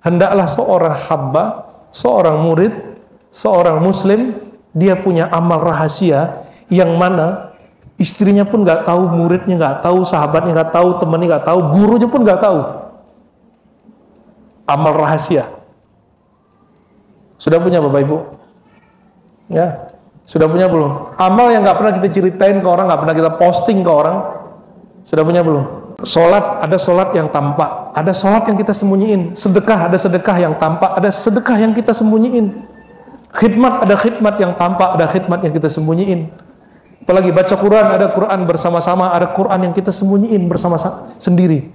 Hendaklah seorang hamba, seorang murid, seorang muslim, dia punya amal rahasia yang mana istrinya pun nggak tahu, muridnya nggak tahu, sahabatnya nggak tahu, temannya nggak tahu, gurunya pun nggak tahu. Amal rahasia. Sudah punya Bapak Ibu? Ya, sudah punya belum? Amal yang nggak pernah kita ceritain ke orang, nggak pernah kita posting ke orang, sudah punya belum? Sholat, ada sholat yang tampak, ada sholat yang kita sembunyiin. Sedekah, ada sedekah yang tampak, ada sedekah yang kita sembunyiin. Khidmat, ada khidmat yang tampak, ada khidmat yang kita sembunyiin. Apalagi baca Quran, ada Quran bersama-sama, ada Quran yang kita sembunyiin bersama-sama sendiri.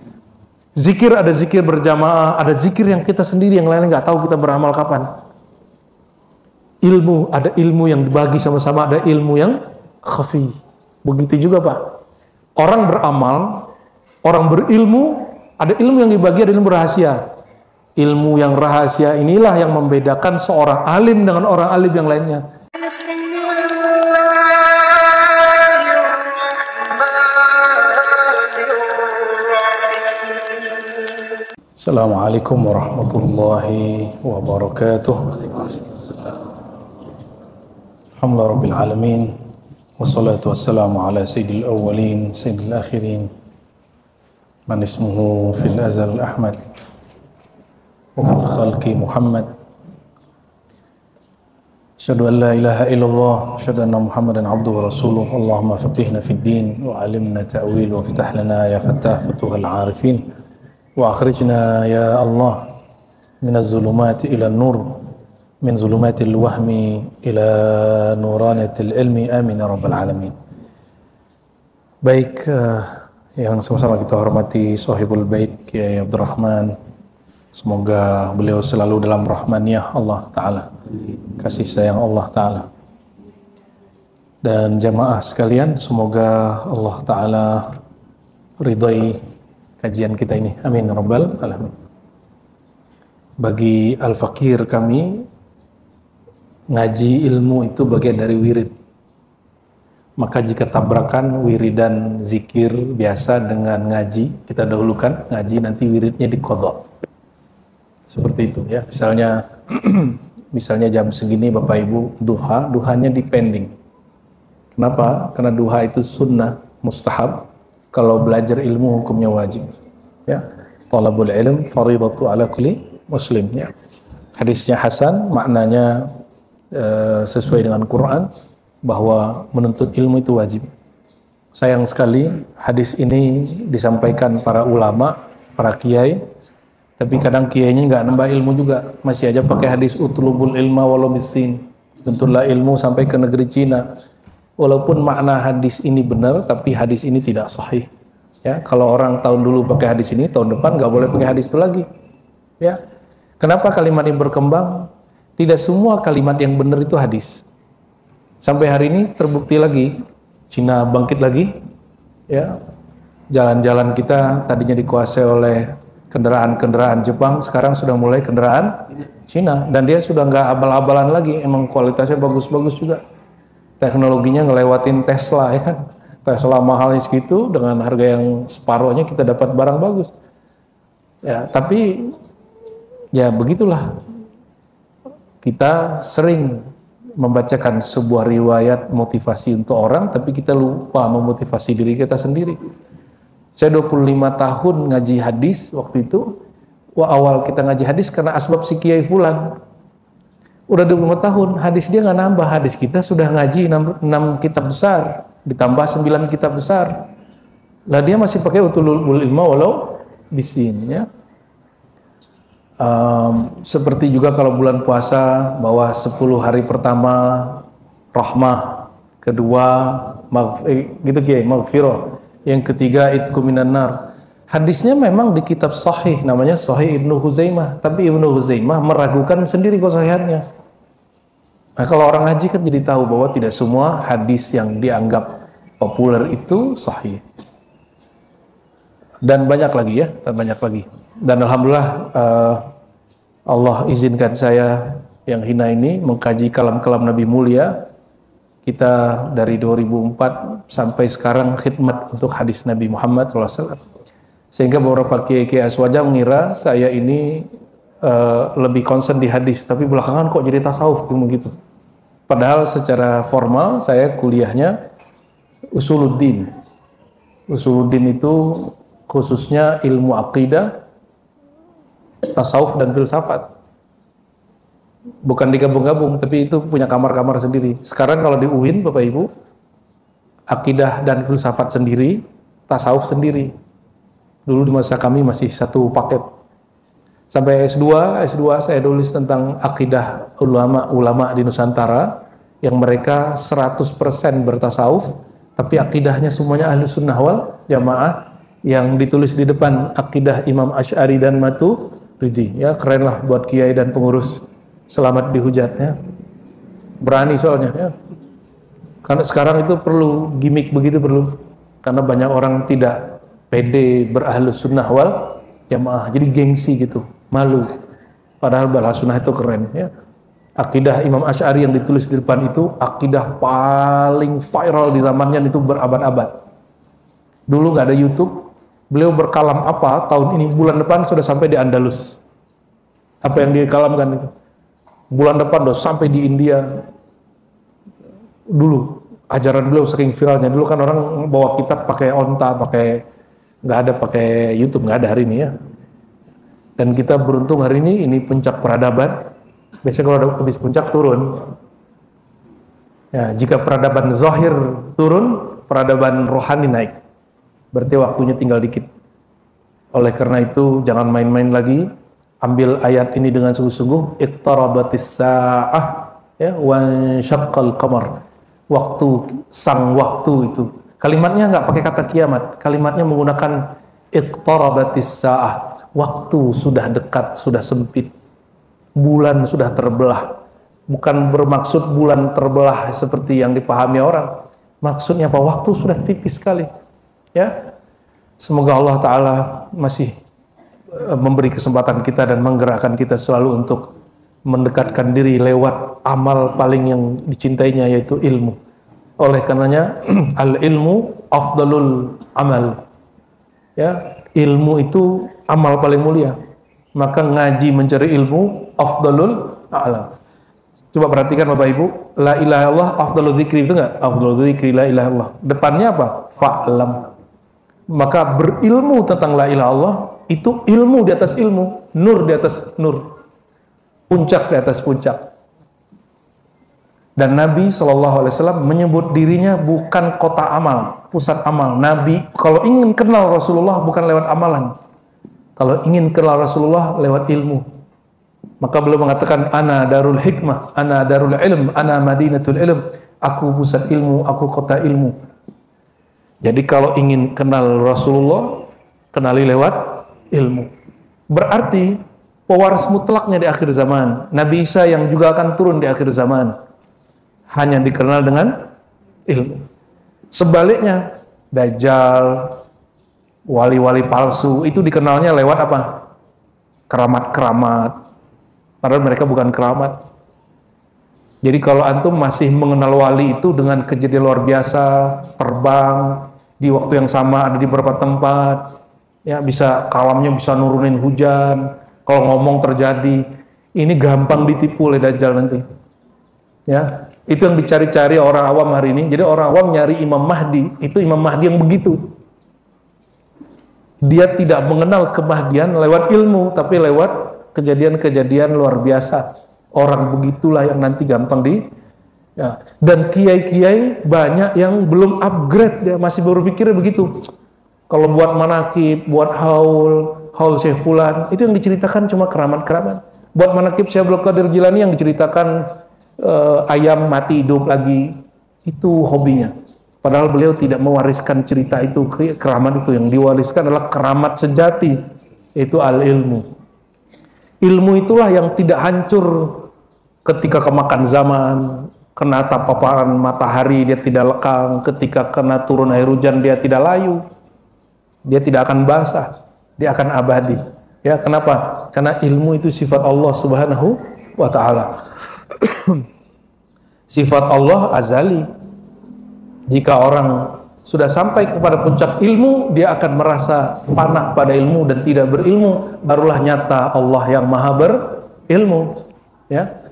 Zikir, ada zikir berjamaah, ada zikir yang kita sendiri, yang lainnya nggak tahu kita beramal kapan. Ilmu, ada ilmu yang dibagi sama-sama, ada ilmu yang khafi. Begitu juga Pak. Orang beramal, orang berilmu, ada ilmu yang dibagi, ada ilmu rahasia. Ilmu yang rahasia inilah yang membedakan seorang alim dengan orang alim yang lainnya. Assalamualaikum warahmatullahi wabarakatuh. Alhamdulillah rabbil alamin. Wassalatu wassalamu ala sayyidil awwalin, sayyidil akhirin. Man ismuhu fil azal Ahmad wa fil khalqi Muhammad. Asyhadu an la ilaha illallah, asyhadu anna Muhammadan abduhu wa rasuluh. Allahumma faqihna fid din wa alimna ta'wil wa iftah lana ya fattah futuhal arifin wa akhrijna ya Allah minaz zulumati ila nur, min zulumatil wahmi ila nuranatil ilmi, amin ya rabbal alamin. Baik, yang sama-sama kita hormati Sahibul Bait Kiai Abdurrahman, semoga beliau selalu dalam rahmaniyah Allah Ta'ala, kasih sayang Allah Ta'ala. Dan jamaah sekalian, semoga Allah Ta'ala ridhai kajian kita ini, amin rabbal alamin. Bagi al-fakir kami, ngaji ilmu itu bagian dari wirid. Maka jika tabrakan wiridan zikir biasa dengan ngaji, kita dahulukan ngaji, nanti wiridnya diqadha. Seperti itu ya. Misalnya jam segini Bapak Ibu duhanya dipending. Kenapa? Karena duha itu sunnah, mustahab. Kalau belajar ilmu hukumnya wajib. Ya. Talabul ilm faridatu ala kulli muslim ya. Hadisnya hasan, maknanya sesuai dengan Quran, bahwa menuntut ilmu itu wajib. Sayang sekali hadis ini disampaikan para ulama, para kiai, tapi kadang kiainya nggak nambah ilmu juga, masih aja pakai hadis utlubul ilma walau bisin, tuntutlah ilmu sampai ke negeri Cina. Walaupun makna hadis ini benar, tapi hadis ini tidak sahih. Ya, kalau orang tahun dulu pakai hadis ini, tahun depan nggak boleh pakai hadis itu lagi. Ya, kenapa kalimat ini berkembang? Tidak semua kalimat yang benar itu hadis. Sampai hari ini terbukti lagi, Cina bangkit lagi, ya. Jalan-jalan kita tadinya dikuasai oleh kendaraan-kendaraan Jepang, sekarang sudah mulai kendaraan Cina, dan dia sudah nggak abal-abalan lagi, emang kualitasnya bagus-bagus juga. Teknologinya ngelewatin Tesla, ya kan? Tesla mahalnya segitu, dengan harga yang separuhnya kita dapat barang bagus. Ya, tapi ya begitulah. Kita sering membacakan sebuah riwayat motivasi untuk orang, tapi kita lupa memotivasi diri kita sendiri. Saya 25 tahun ngaji hadis waktu itu. Awal kita ngaji hadis karena asbab si Kiai Fulan. Udah 25 tahun, hadis dia nggak nambah. Hadis kita sudah ngaji 6 kitab besar, ditambah 9 kitab besar. Lah dia masih pakai utulul ilma walau bisin, ya. Seperti juga kalau bulan puasa, bahwa 10 hari pertama rahmah, kedua gitu Kiai, maghfirah, yang ketiga itqu minan nar. Hadisnya memang di kitab sahih, namanya Sahih Ibnu Huzaimah, tapi Ibnu Huzaimah meragukan sendiri kesahihannya. Nah, kalau orang ngaji kan jadi tahu bahwa tidak semua hadis yang dianggap populer itu sahih. Dan banyak lagi ya, dan banyak lagi. Dan alhamdulillah Allah izinkan saya yang hina ini mengkaji kalam-kalam Nabi mulia. Kita dari 2004 sampai sekarang khidmat untuk hadis Nabi Muhammad SAW. Sehingga beberapa kiai-kiai aswaja mengira saya ini lebih concern di hadis, tapi belakangan kok jadi tasawuf begitu. Padahal secara formal saya kuliahnya usuluddin. Usuluddin itu khususnya ilmu akidah, tasawuf dan filsafat. Bukan digabung-gabung, tapi itu punya kamar-kamar sendiri. Sekarang kalau di UIN, Bapak Ibu, akidah dan filsafat sendiri, tasawuf sendiri. Dulu di masa kami masih satu paket. Sampai S2 saya tulis tentang akidah ulama di Nusantara, yang mereka 100% bertasawuf, tapi akidahnya semuanya ahli sunnah wal jamaah, yang ditulis di depan akidah Imam Asy'ari dan Maturidi. Ya, keren lah buat kiai dan pengurus. Selamat dihujatnya. Berani soalnya ya. Karena sekarang itu perlu gimmick begitu perlu. Karena banyak orang tidak pede berahlus sunnah wal jamaah. Jadi gengsi gitu, malu. Padahal berahlus sunnah itu keren ya. Akidah Imam Asy'ari yang ditulis di depan itu akidah paling viral di zamannya, itu berabad-abad. Dulu nggak ada YouTube. Beliau berkalam apa tahun ini, bulan depan sudah sampai di Andalus. Apa yang dia kalamkan itu? Bulan depan udah sampai di India. Dulu ajaran beliau saking viralnya. Dulu kan orang bawa kitab pakai onta, nggak ada pakai YouTube, nggak ada hari ini ya. Dan kita beruntung hari ini puncak peradaban. Biasanya kalau ada habis puncak turun. Ya, jika peradaban zahir turun, peradaban rohani naik. Berarti waktunya tinggal dikit. Oleh karena itu jangan main-main lagi. Ambil ayat ini dengan sungguh-sungguh. Iqtarabatis sa'ah ya, wa syaqqal qamar. Sang waktu itu. Kalimatnya nggak pakai kata kiamat. Kalimatnya menggunakan iqtarabatis sa'ah. Waktu sudah dekat, sudah sempit. Bulan sudah terbelah. Bukan bermaksud bulan terbelah seperti yang dipahami orang. Maksudnya apa? Waktu sudah tipis sekali. Ya. Semoga Allah Ta'ala masih memberi kesempatan kita dan menggerakkan kita selalu untuk mendekatkan diri lewat amal paling yang dicintainya, yaitu ilmu. Oleh karenanya al-ilmu afdalul amal. Ya, ilmu itu amal paling mulia. Maka ngaji mencari ilmu afdalul a'lam. Coba perhatikan Bapak Ibu, la ilaha illallah afdalul dzikri, itu enggak? Afdalul dzikri la ilaha illallah. Depannya apa? Fa'lam. Maka berilmu tentang la ilaha illallah itu ilmu di atas ilmu, nur di atas nur, puncak di atas puncak. Dan Nabi SAW menyebut dirinya bukan kota amal, pusat amal. Nabi kalau ingin kenal Rasulullah bukan lewat amalan, kalau ingin kenal Rasulullah lewat ilmu. Maka beliau mengatakan, ana darul hikmah, ana darul ilm, ana madinatul ilm. Aku pusat ilmu, aku kota ilmu. Jadi kalau ingin kenal Rasulullah, kenali lewat ilmu. Berarti pewaris mutlaknya di akhir zaman, Nabi Isa yang juga akan turun di akhir zaman, hanya dikenal dengan ilmu. Sebaliknya, Dajjal, wali-wali palsu, itu dikenalnya lewat apa? Keramat-keramat. Padahal mereka bukan keramat. Jadi kalau antum masih mengenal wali itu dengan kejadian luar biasa, terbang di waktu yang sama ada di beberapa tempat, ya bisa kalamnya bisa nurunin hujan, kalau ngomong terjadi, ini gampang ditipu oleh Dajjal nanti. Ya, itu yang dicari-cari orang awam hari ini. Jadi orang awam nyari Imam Mahdi, itu Imam Mahdi yang begitu. Dia tidak mengenal kemahdian lewat ilmu, tapi lewat kejadian-kejadian luar biasa. Orang begitulah yang nanti gampang ya. Dan kiai-kiai banyak yang belum upgrade, dia masih berpikirnya begitu. Kalau buat manakib, buat haul Syekh Fulan, itu yang diceritakan cuma keramat-keramat. Buat manakib Syekh Abdul Qadir Jilani yang diceritakan ayam mati hidup lagi, itu hobinya. Padahal beliau tidak mewariskan cerita itu, keramat itu. Yang diwariskan adalah keramat sejati, yaitu al-ilmu. Ilmu itulah yang tidak hancur ketika kemakan zaman, kena paparan matahari dia tidak lekang, ketika kena turun air hujan dia tidak layu, dia tidak akan basah, dia akan abadi. Ya, kenapa? Karena ilmu itu sifat Allah Subhanahu wa ta'ala. Sifat Allah azali. Jika orang sudah sampai kepada puncak ilmu, dia akan merasa panah pada ilmu dan tidak berilmu, barulah nyata Allah yang maha berilmu. Ya,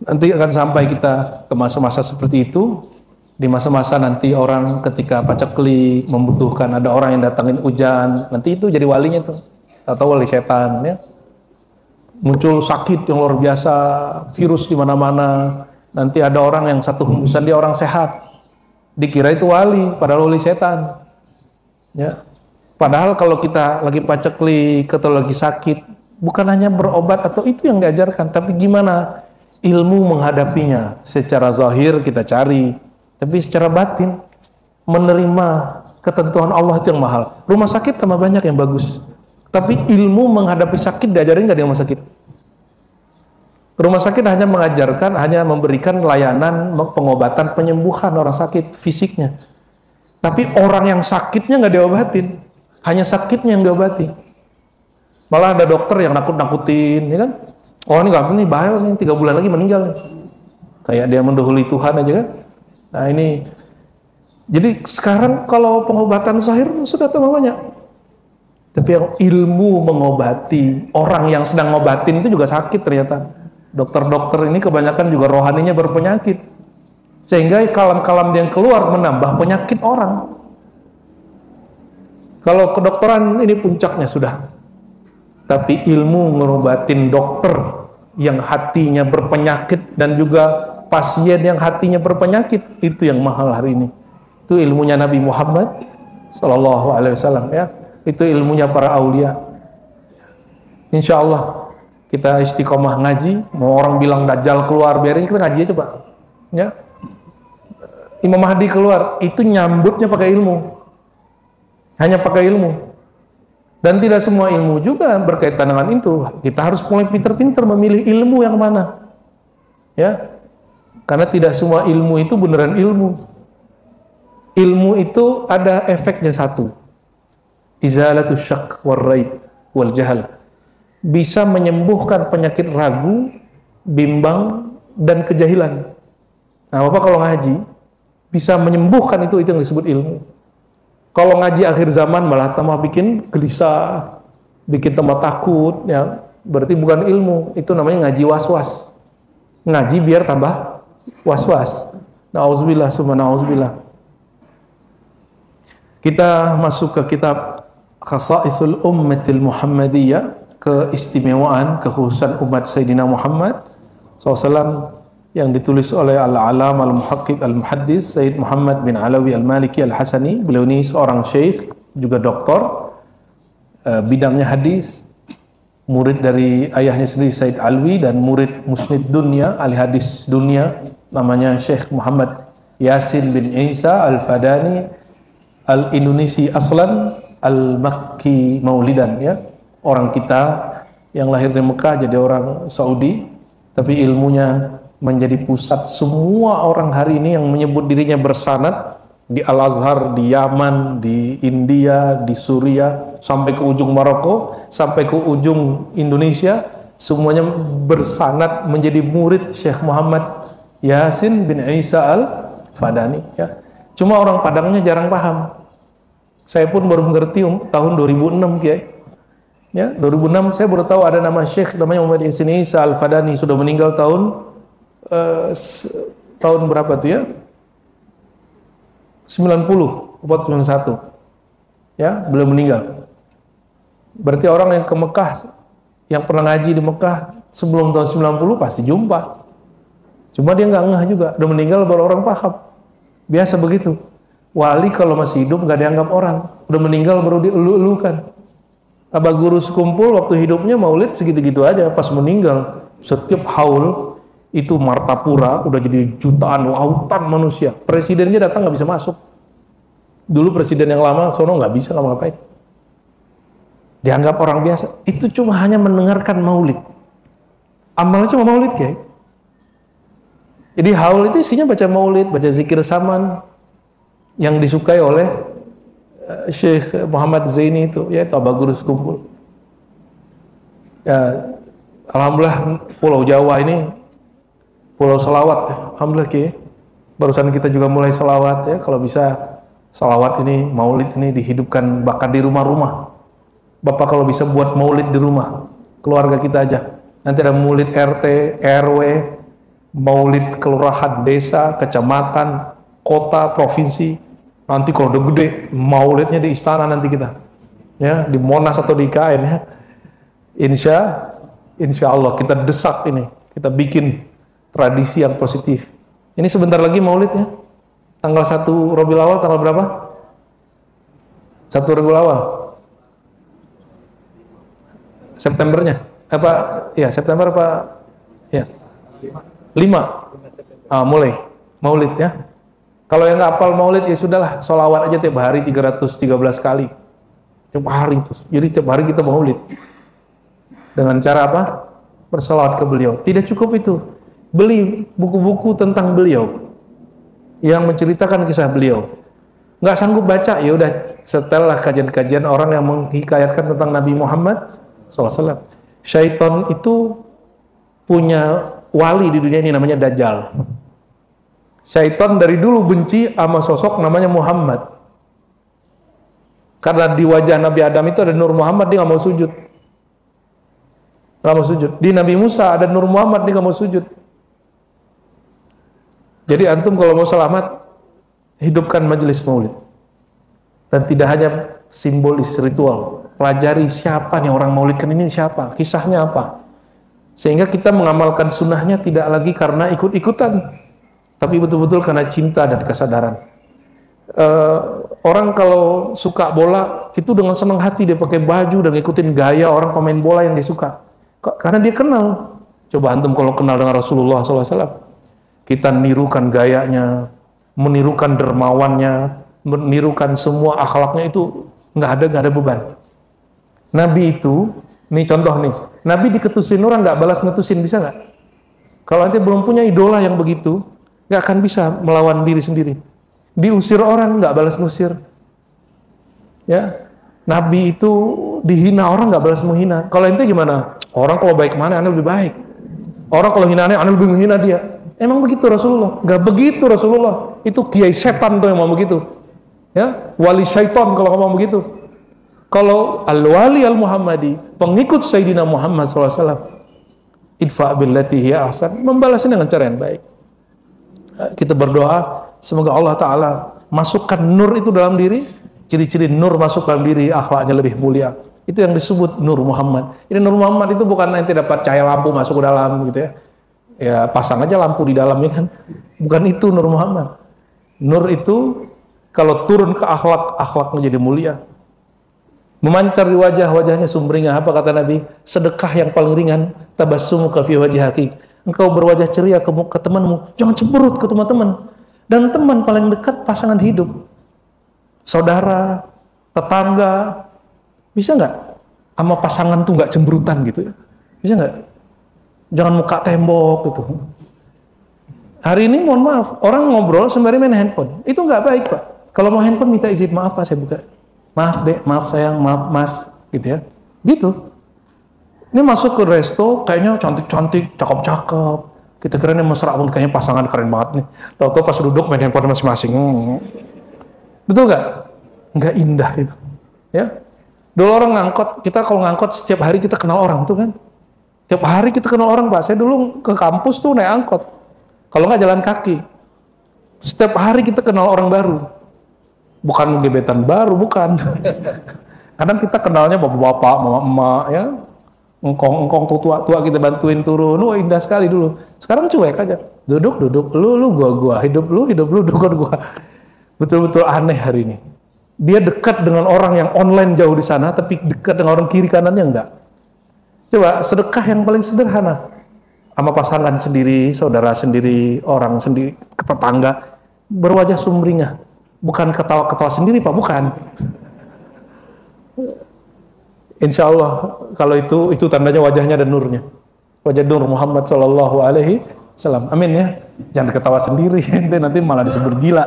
nanti akan sampai kita ke masa-masa seperti itu. Di masa-masa nanti orang ketika paceklik membutuhkan ada orang yang datangin hujan, nanti itu jadi walinya tuh, atau wali setan ya. Muncul sakit yang luar biasa, virus di mana-mana, nanti ada orang yang satu hembusan dia orang sehat, dikira itu wali, padahal wali setan ya. Padahal kalau kita lagi paceklik atau lagi sakit, bukan hanya berobat atau itu yang diajarkan, tapi gimana ilmu menghadapinya. Secara zahir kita cari, tapi secara batin menerima ketentuan Allah itu yang mahal. Rumah sakit tambah banyak yang bagus, tapi ilmu menghadapi sakit diajarin nggak di rumah sakit? Rumah sakit hanya mengajarkan, hanya memberikan layanan pengobatan penyembuhan orang sakit fisiknya, tapi orang yang sakitnya nggak diobatin, hanya sakitnya yang diobati. Malah ada dokter yang nakut-nakutin, ya kan? Oh ini nggak, ini bahaya nih, 3 bulan lagi meninggal nih. Kayak dia mendahului Tuhan aja kan? Nah ini, jadi sekarang kalau pengobatan zahir sudah tambah banyak, tapi yang ilmu mengobati, orang yang sedang ngobatin itu juga sakit ternyata. Dokter-dokter ini kebanyakan juga rohaninya berpenyakit, sehingga kalam-kalam yang keluar menambah penyakit orang. Kalau kedokteran ini puncaknya sudah, tapi ilmu ngerobatin dokter yang hatinya berpenyakit dan juga pasien yang hatinya berpenyakit, itu yang mahal hari ini. Itu ilmunya Nabi Muhammad Sallallahu Alaihi Wasallam ya. Itu ilmunya para aulia. Insya Allah kita istiqomah ngaji. Mau orang bilang Dajjal keluar, biarin kita ngaji aja Pak ya. Imam Mahdi keluar, itu nyambutnya pakai ilmu, hanya pakai ilmu. Dan tidak semua ilmu juga berkaitan dengan itu. Kita harus mulai pinter-pinter memilih ilmu yang mana ya, karena tidak semua ilmu itu beneran ilmu. Ilmu itu ada efeknya satu, izalatus syak wal raib wal jahal, bisa menyembuhkan penyakit ragu, bimbang, dan kejahilan. Nah, Bapak kalau ngaji bisa menyembuhkan itu yang disebut ilmu. Kalau ngaji akhir zaman malah tambah bikin gelisah, bikin tambah takut, ya berarti bukan ilmu, itu namanya ngaji was-was. Ngaji biar tambah was-was. Nauzubillah, summa nauzubillah. Kita masuk ke kitab Khasa'isul Ummatil Muhammadiyah, keistimewaan, kekhususan umat Sayyidina Muhammad SAW, yang ditulis oleh Al-Alam Al-Muhaqqiq Al-Muhaddis Sayyid Muhammad bin Alawi Al-Maliki Al-Hasani. Beliau ini seorang syekh, juga doktor, bidangnya hadis, murid dari ayahnya sendiri Sayyid Alwi, dan murid Musnid Dunia, ahli hadis dunia, namanya Syekh Muhammad Yasin bin Isa Al-Fadani Al-Indonesi aslan, Al-Makki Maulidan ya. Orang kita yang lahir di Mekah jadi orang Saudi, tapi ilmunya menjadi pusat semua orang hari ini yang menyebut dirinya bersanad di Al-Azhar, di Yaman, di India, di Suriah, sampai ke ujung Maroko, sampai ke ujung Indonesia, semuanya bersanad menjadi murid Syekh Muhammad Yasin bin Isa Al-Fadani ya. Cuma orang Padangnya jarang paham. Saya pun baru mengerti tahun 2006 Kiai. Ya, 2006 saya baru tahu ada nama Syekh namanya Muhammad Yasin Isa Al-Fadani, sudah meninggal tahun berapa tuh ya? 90, 91. Ya, belum meninggal. Berarti orang yang ke Mekah, yang pernah ngaji di Mekah sebelum tahun 90 pasti jumpa. Cuma dia nggak ngeh juga, udah meninggal baru orang paham. Biasa begitu. Wali kalau masih hidup nggak dianggap orang, udah meninggal baru dielu-elukan. Abah guru sekumpul waktu hidupnya maulid segitu-gitu aja, pas meninggal setiap haul itu martapura udah jadi jutaan, lautan manusia. Presidennya datang nggak bisa masuk. Dulu presiden yang lama sono nggak bisa ngapa-ngapain. Dianggap orang biasa. Itu cuma hanya mendengarkan maulid. Amalnya cuma maulid Kiai. Jadi haul itu isinya baca maulid, baca zikir saman yang disukai oleh Syekh Muhammad Zaini itu, yaitu Abah Guru Sekumpul. Ya, alhamdulillah Pulau Jawa ini pulau selawat ya. Alhamdulillah Ki. Barusan kita juga mulai selawat ya, kalau bisa Salawat ini, maulid ini dihidupkan bahkan di rumah-rumah. Bapak kalau bisa buat maulid di rumah, keluarga kita aja. Nanti ada maulid RT, RW, maulid kelurahan, desa, kecamatan, kota, provinsi. Nanti kalau udah gede, maulidnya di istana nanti kita. Ya, di Monas atau di IKN ya. Insya Allah kita desak ini, kita bikin tradisi yang positif. Ini sebentar lagi maulid ya. Tanggal 1 Rabiul Awal, tanggal berapa? 1 Rabiul Awal. Septembernya? Apa? Ya, September apa? Ya. 5. Mulai maulid ya. Kalau yang nggak hafal maulid ya sudahlah, sholawat aja tiap hari 313 kali. Tiap hari itu. Jadi tiap hari kita maulid. Dengan cara apa? Bersolawat ke beliau. Tidak cukup itu. Beli buku-buku tentang beliau yang menceritakan kisah beliau. Nggak sanggup baca, ya udah setelah kajian-kajian orang yang menghikayatkan tentang Nabi Muhammad SAW. Syaitan itu punya wali di dunia ini namanya Dajjal. Syaitan dari dulu benci sama sosok namanya Muhammad. Karena di wajah Nabi Adam itu ada Nur Muhammad, dia nggak mau sujud. Nggak mau sujud. Di Nabi Musa ada Nur Muhammad, dia nggak mau sujud. Jadi antum kalau mau selamat, hidupkan majelis maulid. Dan tidak hanya simbolis, ritual. Pelajari siapa nih orang maulidkan ini, siapa, kisahnya apa. Sehingga kita mengamalkan sunnahnya tidak lagi karena ikut-ikutan, tapi betul-betul karena cinta dan kesadaran. Orang kalau suka bola, itu dengan senang hati dia pakai baju dan ngikutin gaya orang pemain bola yang dia suka. Karena dia kenal. Coba antum kalau kenal dengan Rasulullah SAW. Kita nirukan gayanya, menirukan dermawannya, menirukan semua akhlaknya, itu nggak ada beban. Nabi itu, nih contoh nih, Nabi diketusin orang nggak balas ngetusin, bisa nggak? Kalau nanti belum punya idola yang begitu, nggak akan bisa melawan diri sendiri. Diusir orang nggak balas ngusir, ya. Nabi itu dihina orang nggak balas menghina. Kalau ente gimana? Orang kalau baik mana, ane lebih baik. Orang kalau hina ane lebih menghina dia. Emang begitu Rasulullah? Nggak begitu Rasulullah. Itu kiai setan tuh yang mau begitu. Ya, wali syaitan kalau ngomong begitu. Kalau al-wali al-Muhammadi, pengikut Sayyidina Muhammad SAW, idfa' billati hiya ahsan, membalasnya dengan cara yang baik. Kita berdoa semoga Allah Ta'ala masukkan nur itu dalam diri. Ciri-ciri nur masuk dalam diri, akhlaknya lebih mulia. Itu yang disebut Nur Muhammad. Ini Nur Muhammad itu bukan nanti dapat cahaya lampu masuk ke dalam gitu ya. Ya pasang aja lampu di dalamnya kan. Bukan itu Nur Muhammad. Nur itu kalau turun ke akhlak, akhlaknya jadi mulia. Memancar di wajah-wajahnya sumringah. Apa kata Nabi? Sedekah yang paling ringan, tabassumuka fi wajhiki. Engkau berwajah ceria ke temanmu, jangan cemberut ke teman-teman. Dan teman paling dekat pasangan hidup. Saudara, tetangga, bisa nggak sama pasangan tuh nggak cemberutan gitu ya? Bisa nggak? Jangan muka tembok gitu. Hari ini mohon maaf, orang ngobrol sembari main handphone. Itu nggak baik Pak. Kalau mau handphone minta izin, maaf Pak saya buka. Maaf Dek, maaf sayang, maaf Mas, gitu ya. Gitu. Ini masuk ke resto, kayaknya cantik-cantik, cakep-cakep. Kita kira ini mesra pun kayaknya pasangan keren banget nih. Tahu-tahu pas duduk main handphone masing-masing. Betul nggak? Nggak indah itu. Ya. Dulu orang ngangkot, kita kalau ngangkot setiap hari kita kenal orang tuh kan. Tiap hari kita kenal orang Pak. Saya dulu ke kampus tuh naik angkot. Kalau nggak jalan kaki. Setiap hari kita kenal orang baru. Bukan gebetan baru, bukan. Kadang kita kenalnya bapak-bapak, mama-emak ya. Engkong tua-tua kita bantuin turun. Wah indah sekali dulu. Sekarang cuek aja. Duduk, lu gua. Hidup lu, dukun gua. Betul-betul aneh hari ini. Dia dekat dengan orang yang online jauh di sana, tapi dekat dengan orang kiri kanannya enggak. Coba sedekah yang paling sederhana. Sama pasangan sendiri, saudara sendiri, orang sendiri, tetangga, berwajah sumringah. Bukan ketawa-ketawa sendiri Pak, bukan. Insya Allah kalau itu tandanya wajahnya ada nurnya. Wajah Nur Muhammad Sallallahu Alaihi Wasallam. Amin ya. Jangan ketawa sendiri, nanti malah disebut gila.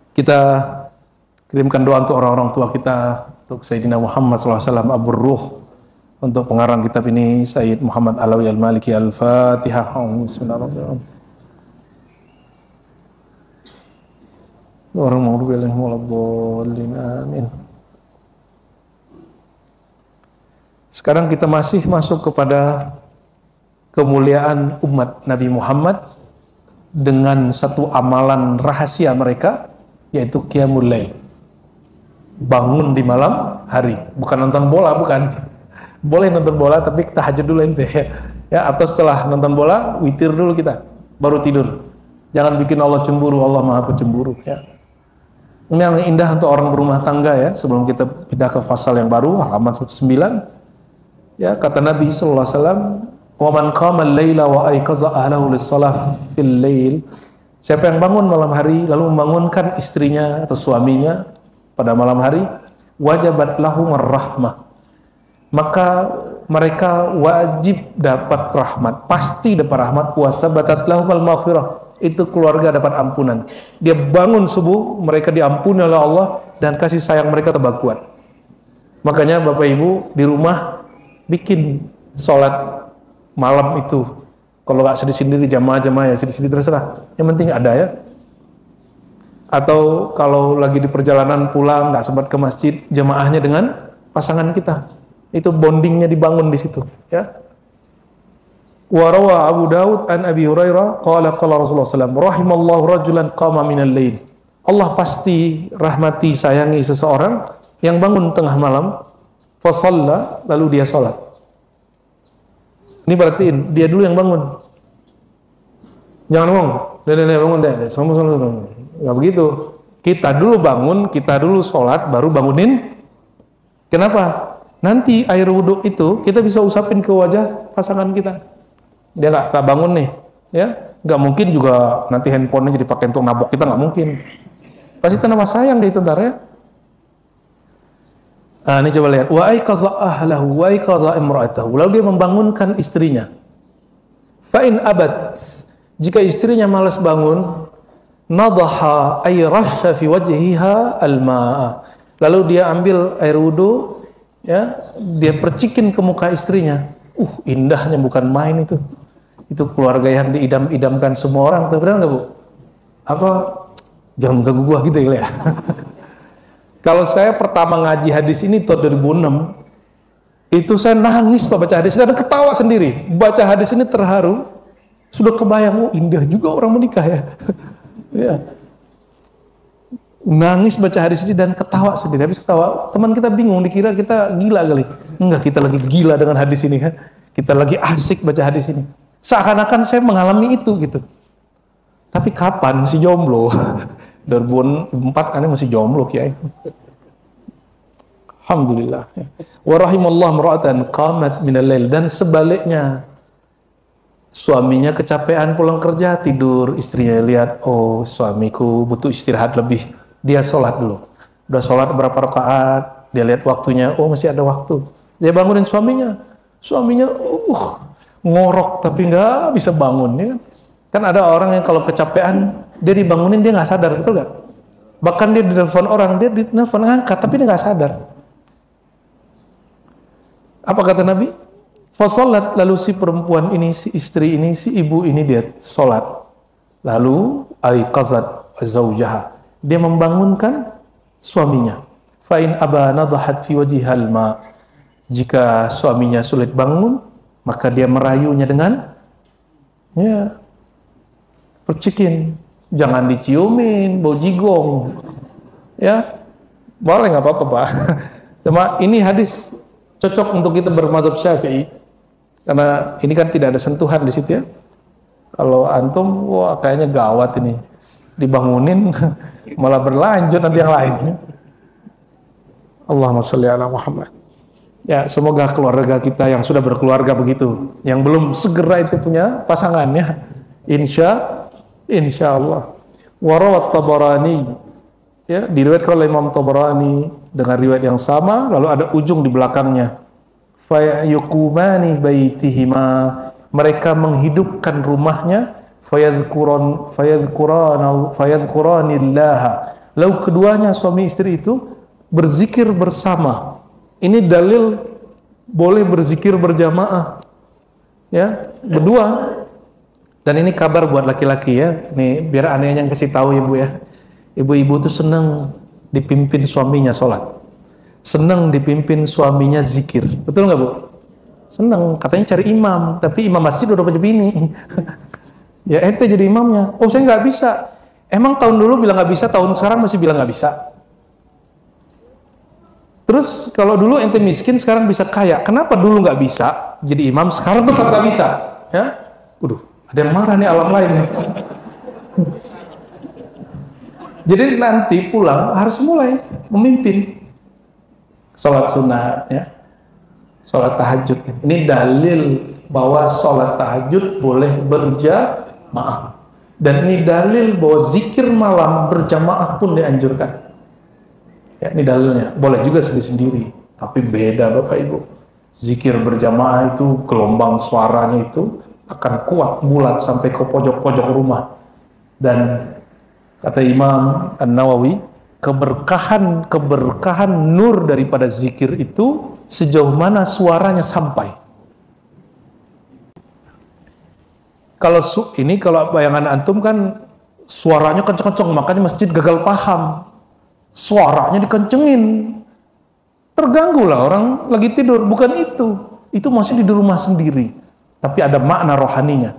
Kita kirimkan doa untuk orang-orang tua kita, untuk Sayyidina Muhammad SAW, Abu Ruh, untuk pengarang kitab ini Sayyid Muhammad Alawi Al-Maliki. Al-Fatihah. Bismillahirrahmanirrahim. Orang mau bilang waladdallin, amin. Sekarang kita masih masuk kepada kemuliaan umat Nabi Muhammad dengan satu amalan rahasia mereka, yaitu qiyamul lail. Bangun di malam hari, bukan nonton bola, bukan. Boleh nonton bola tapi tahajud dulu ente ya, atau setelah nonton bola witir dulu kita baru tidur. Jangan bikin Allah cemburu, Allah Maha Pencemburu ya. Ini yang indah untuk orang berumah tangga ya. Sebelum kita pindah ke pasal yang baru, halaman 19 ya, kata Nabi sallallahu alaihi wasallam, "Wa man qama al-laila wa ayqaza ahlahu lis-shalah fil lail." Siapa yang bangun malam hari lalu membangunkan istrinya atau suaminya pada malam hari, wajabat lahumur rahmah. Maka mereka wajib dapat rahmat, pasti dapat rahmat. Wa sabatat lahumul maghfirah. Itu keluarga dapat ampunan. Dia bangun subuh, mereka diampuni oleh Allah dan kasih sayang mereka tambah kuat. Makanya Bapak Ibu di rumah bikin sholat malam itu. Kalau nggak sendiri-sendiri, jamaah-jamaah ya sendiri-sendiri terserah. Yang penting ada ya. Atau kalau lagi di perjalanan pulang nggak sempat ke masjid, jamaahnya dengan pasangan kita. Itu bondingnya dibangun di situ ya. Wa rawa Abu Daud an Abi Hurairah qala qala Rasulullah sallallahu alaihi wasallam rahimallahu rajulan qama minal lail. Allah pasti rahmati sayangi seseorang yang bangun tengah malam fa shalla, lalu dia salat. Ini berarti dia dulu yang bangun. Jangan ngomong, nenek bangun deh. Enggak begitu. Kita dulu bangun, kita dulu salat baru bangunin. Kenapa? Nanti air wudhu itu kita bisa usapin ke wajah pasangan kita. Dia nggak bangun nih, ya nggak mungkin juga nanti handphonenya jadi pakai untuk nabok kita, nggak mungkin. Pasti nama sayang deh ntar ya. Nah, ini coba lihat. Wa ayqaza ahlahu wa ayqaza imra'atahu. Lalu dia membangunkan istrinya. Fa in abad, jika istrinya malas bangun, nadaha ay rasha fi wajhiha al-ma'a. Lalu dia ambil air wudu, ya, dia percikin ke muka istrinya. Indahnya bukan main itu. Itu keluarga yang diidam-idamkan semua orang. Benar nggak Bu? Apa? Jangan mengganggu gua gitu ya. Kalau saya pertama ngaji hadis ini tahun 2006, itu saya nangis Pak baca hadis dan ketawa sendiri. Baca hadis ini terharu. Sudah kebayang, indah juga orang menikah ya. Ya. Nangis baca hadis ini dan ketawa sendiri. Habis ketawa, teman kita bingung, dikira kita gila kali. Enggak, kita lagi gila dengan hadis ini kan. Kita lagi asik baca hadis ini. Seakan-akan saya mengalami itu gitu. Tapi kapan? Masih jomblo. 2004 kan masih jomblo Kiai. Alhamdulillah. Wa rahimallahu mar'atan qamat minal lail, dan sebaliknya. Suaminya kecapean pulang kerja, tidur, istrinya lihat, oh suamiku butuh istirahat lebih. Dia sholat dulu. Udah sholat berapa rakaat, dia lihat waktunya, oh masih ada waktu. Dia bangunin suaminya. Suaminya ngorok tapi nggak bisa bangun ya. Kan ada orang yang kalau kecapean dia dibangunin dia nggak sadar, betul nggak? Bahkan dia ditelepon orang, dia ditelepon ngangkat tapi dia nggak sadar. Apa kata Nabi? Fasolat, lalu si perempuan ini, si istri ini, si ibu ini dia sholat. Lalu aiqazat zaujaha, dia membangunkan suaminya. Fa in aba nadahat fi wajhihal ma, jika suaminya sulit bangun, maka dia merayunya dengan ya percikin. Jangan diciumin, bau jigong. Ya, boleh nggak apa-apa Pak. Cuma ini hadis cocok untuk kita bermazhab Syafi'i, karena ini kan tidak ada sentuhan di situ ya. Kalau antum, wah kayaknya gawat ini, dibangunin malah berlanjut nanti yang lain. Allahumma sholli ala Muhammad. Ya, semoga keluarga kita yang sudah berkeluarga begitu, yang belum segera itu punya pasangannya, insya Allah. Warawat Tabarani, ya, diriwayatkan oleh Imam Tabarani dengan riwayat yang sama, lalu ada ujung di belakangnya. Fayuqumani baitihima, mereka menghidupkan rumahnya. Fayadhkuranillaha, lalu keduanya suami istri itu berzikir bersama. Ini dalil boleh berzikir berjamaah, ya, berdua. Dan ini kabar buat laki-laki ya. Ini biar anehnya yang kasih tahu ya Bu ya. Ibu-ibu tuh senang dipimpin suaminya sholat, senang dipimpin suaminya zikir, betul nggak Bu? Senang, katanya cari imam, tapi imam masjid udah punya bini. Ya ente jadi imamnya. Oh saya nggak bisa. Emang tahun dulu bilang nggak bisa, tahun sekarang masih bilang nggak bisa. Terus kalau dulu ente miskin, sekarang bisa kaya. Kenapa dulu nggak bisa jadi imam, sekarang tetap nggak bisa? Ya, ada yang marah nih alam lain. Jadi nanti pulang harus mulai memimpin sholat sunat, ya, sholat tahajud. Ini dalil bahwa sholat tahajud boleh berjamaah. Dan ini dalil bahwa zikir malam berjamaah pun dianjurkan. Ya, ini dalilnya. Boleh juga sendiri-sendiri, tapi beda Bapak Ibu. Zikir berjamaah itu gelombang suaranya itu akan kuat bulat sampai ke pojok-pojok rumah. Dan kata Imam An-Nawawi, keberkahan nur daripada zikir itu sejauh mana suaranya sampai. Kalau bayangan antum kan suaranya kenceng-kenceng, makanya masjid gagal paham. Suaranya dikencengin, terganggu lah orang lagi tidur. Bukan itu masih di rumah sendiri, tapi ada makna rohaninya.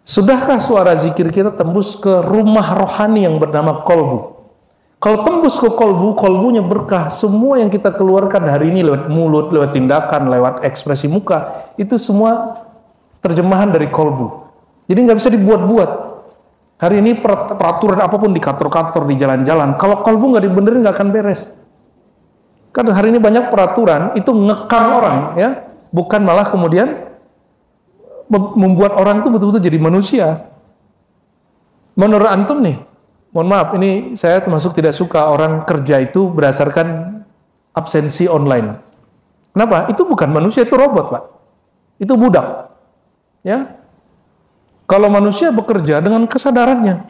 Sudahkah suara zikir kita tembus ke rumah rohani yang bernama kolbu? Kalau tembus ke kolbu, kolbunya berkah. Semua yang kita keluarkan hari ini lewat mulut, lewat tindakan, lewat ekspresi muka, itu semua terjemahan dari kolbu. Jadi nggak bisa dibuat-buat. Hari ini peraturan apapun di kantor-kantor, di jalan-jalan, kalau kolbu nggak dibenerin nggak akan beres. Karena hari ini banyak peraturan itu ngekang orang, ya, bukan malah kemudian membuat orang itu betul-betul jadi manusia. Menurut antum nih, mohon maaf, ini saya termasuk tidak suka orang kerja itu berdasarkan absensi online. Kenapa? Itu bukan manusia, itu robot, Pak. Itu budak. Ya. Kalau manusia bekerja dengan kesadarannya.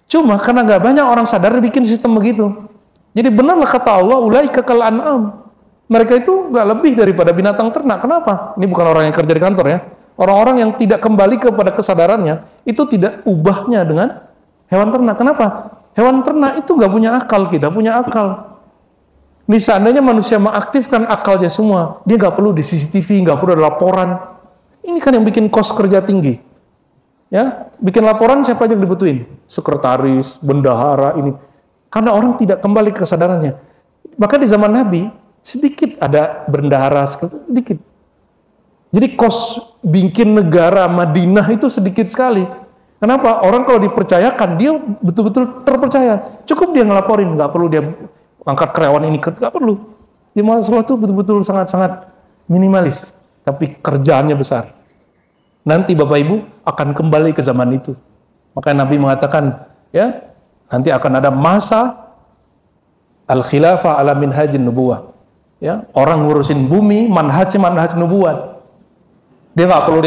Cuma karena nggak banyak orang sadar bikin sistem begitu. Jadi benarlah kata Allah, ulaika kal an'am. Mereka itu nggak lebih daripada binatang ternak. Kenapa? Ini bukan orang yang kerja di kantor ya. Orang-orang yang tidak kembali kepada kesadarannya, itu tidak ubahnya dengan hewan ternak. Kenapa? Hewan ternak itu nggak punya akal, kita punya akal. Nih seandainya manusia mengaktifkan akalnya semua, dia nggak perlu di CCTV, nggak perlu ada laporan. Ini kan yang bikin kos kerja tinggi. Ya, bikin laporan siapa aja yang dibutuhin? Sekretaris, bendahara ini. Karena orang tidak kembali ke kesadarannya. Maka di zaman Nabi, sedikit ada bendahara, sedikit. Jadi kos bikin negara Madinah itu sedikit sekali. Kenapa? Orang kalau dipercayakan, dia betul-betul terpercaya. Cukup dia ngelaporin, nggak perlu dia angkat karyawan ini, nggak perlu. Di masalah itu betul-betul sangat-sangat minimalis. Tapi kerjaannya besar. Nanti Bapak Ibu akan kembali ke zaman itu. Maka Nabi mengatakan, ya, nanti akan ada masa al-khilafah ala minhajin nubuwah. Ya, orang ngurusin bumi, manhaj nubuwah. Dia nggak perlu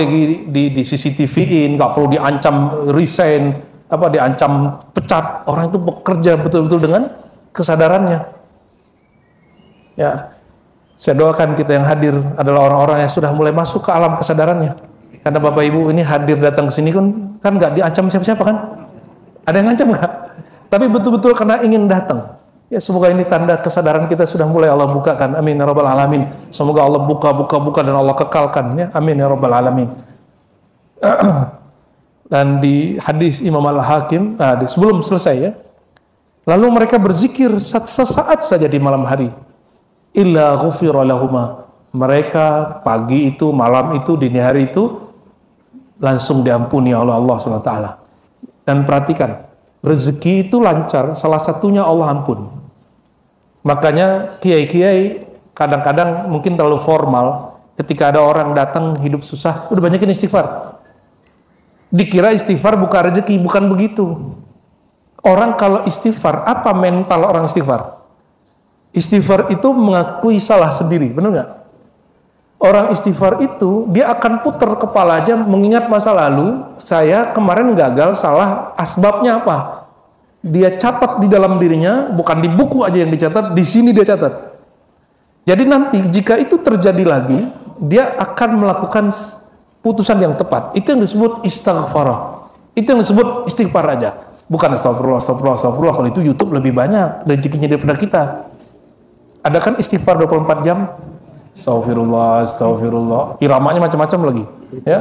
di CCTV-in, nggak perlu diancam resign, diancam pecat. Orang itu bekerja betul-betul dengan kesadarannya. Ya, saya doakan kita yang hadir adalah orang-orang yang sudah mulai masuk ke alam kesadarannya. Karena Bapak Ibu ini hadir datang ke sini kan nggak diancam siapa-siapa kan? Ada yang ngancam nggak? Tapi betul-betul karena ingin datang. Ya semoga ini tanda kesadaran kita sudah mulai Allah bukakan. Amin ya rabbal alamin. Semoga Allah buka dan Allah kekalkan. Ya amin ya rabbal alamin. Dan di hadis Imam Al-Hakim, sebelum selesai ya, lalu mereka berzikir sesaat saja di malam hari. Illa ghufira lahuma. Mereka pagi itu, malam itu, dini hari itu langsung diampuni oleh Allah SWT. Dan perhatikan, rezeki itu lancar, salah satunya Allah ampun. Makanya kiai-kiai kadang-kadang mungkin terlalu formal, ketika ada orang datang hidup susah, udah banyakin istighfar. Dikira istighfar buka rezeki, bukan begitu. Orang kalau istighfar, apa mental orang istighfar? Istighfar itu mengakui salah sendiri, benar nggak? Orang istighfar itu, dia akan putar kepala aja mengingat masa lalu, saya kemarin gagal, salah, asbabnya apa? Dia catat di dalam dirinya, bukan di buku aja yang dicatat, di sini dia catat. Jadi nanti jika itu terjadi lagi, dia akan melakukan putusan yang tepat. Itu yang disebut istighfar. Itu yang disebut istighfar aja. Bukan astagfirullah. Kalau itu YouTube lebih banyak rezekinya daripada kita. Ada kan istighfar 24 jam? Astagfirullah. Iramanya macam-macam lagi. Ya.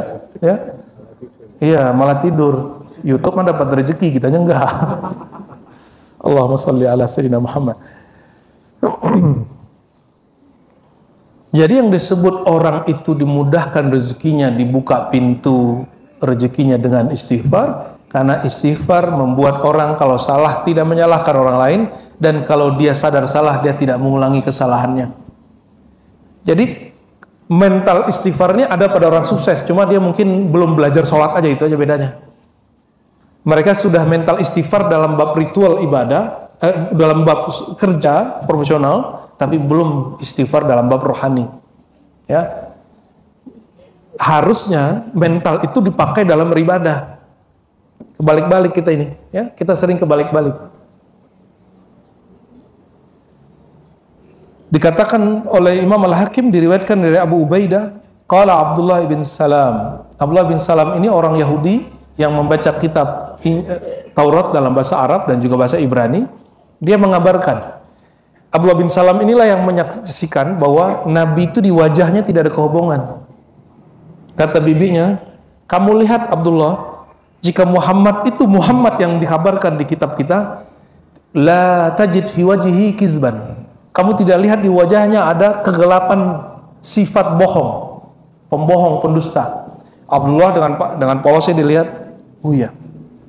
Iya, malah tidur. YouTube mah dapat rezeki, kitanya enggak. Allahumma shalli ala sayyidina Muhammad. Jadi yang disebut orang itu dimudahkan rezekinya, dibuka pintu rezekinya dengan istighfar, karena istighfar membuat orang kalau salah tidak menyalahkan orang lain, dan kalau dia sadar salah dia tidak mengulangi kesalahannya. Jadi mental istighfarnya ada pada orang sukses, cuma dia mungkin belum belajar sholat aja, itu aja bedanya. Mereka sudah mental istighfar dalam bab ritual ibadah, dalam bab kerja profesional, tapi belum istighfar dalam bab rohani. Ya, harusnya mental itu dipakai dalam beribadah. Kebalik-balik kita ini, ya, kita sering kebalik-balik. Dikatakan oleh Imam Al-Hakim, diriwayatkan dari Abu Ubaidah, qala Abdullah bin Salam. Abdullah bin Salam ini orang Yahudi yang membaca kitab Taurat dalam bahasa Arab dan juga bahasa Ibrani. Dia mengabarkan, Abdullah bin Salam inilah yang menyaksikan bahwa Nabi itu di wajahnya tidak ada kehubungan. Kata bibinya, kamu lihat Abdullah, jika Muhammad itu Muhammad yang dikabarkan di kitab kita, la tajid fi wajhihi kizban. Kamu tidak lihat di wajahnya ada kegelapan sifat bohong, pembohong, pendusta. Abdullah dengan polosnya dilihat, oh iya,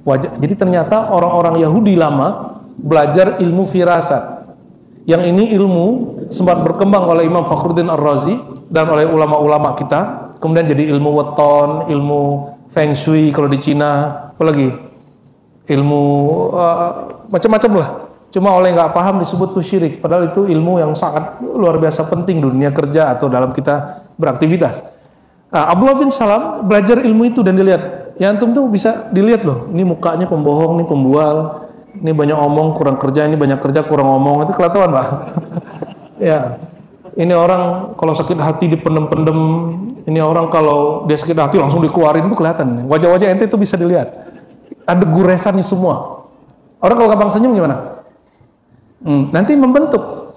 wajah. Jadi ternyata orang-orang Yahudi lama belajar ilmu firasat. Yang ini ilmu sempat berkembang oleh Imam Fakhruddin Ar-Razi dan oleh ulama-ulama kita. Kemudian jadi ilmu weton, ilmu Feng Shui kalau di Cina, apalagi ilmu macam-macam lah. Cuma oleh nggak paham disebut tuh syirik. Padahal itu ilmu yang sangat luar biasa penting di dunia kerja atau dalam kita beraktivitas. Abdullah bin Salam belajar ilmu itu dan dilihat, ya antum tuh bisa dilihat loh, ini mukanya pembohong, ini pembual, ini banyak omong kurang kerja, ini banyak kerja kurang omong, itu kelihatan Pak. Ya, ini orang kalau sakit hati dipendem-pendem, ini orang kalau dia sakit hati langsung dikeluarin, itu kelihatan. Wajah-wajah ente itu bisa dilihat, ada guresannya semua. Orang kalau gampang senyum gimana? Nanti membentuk.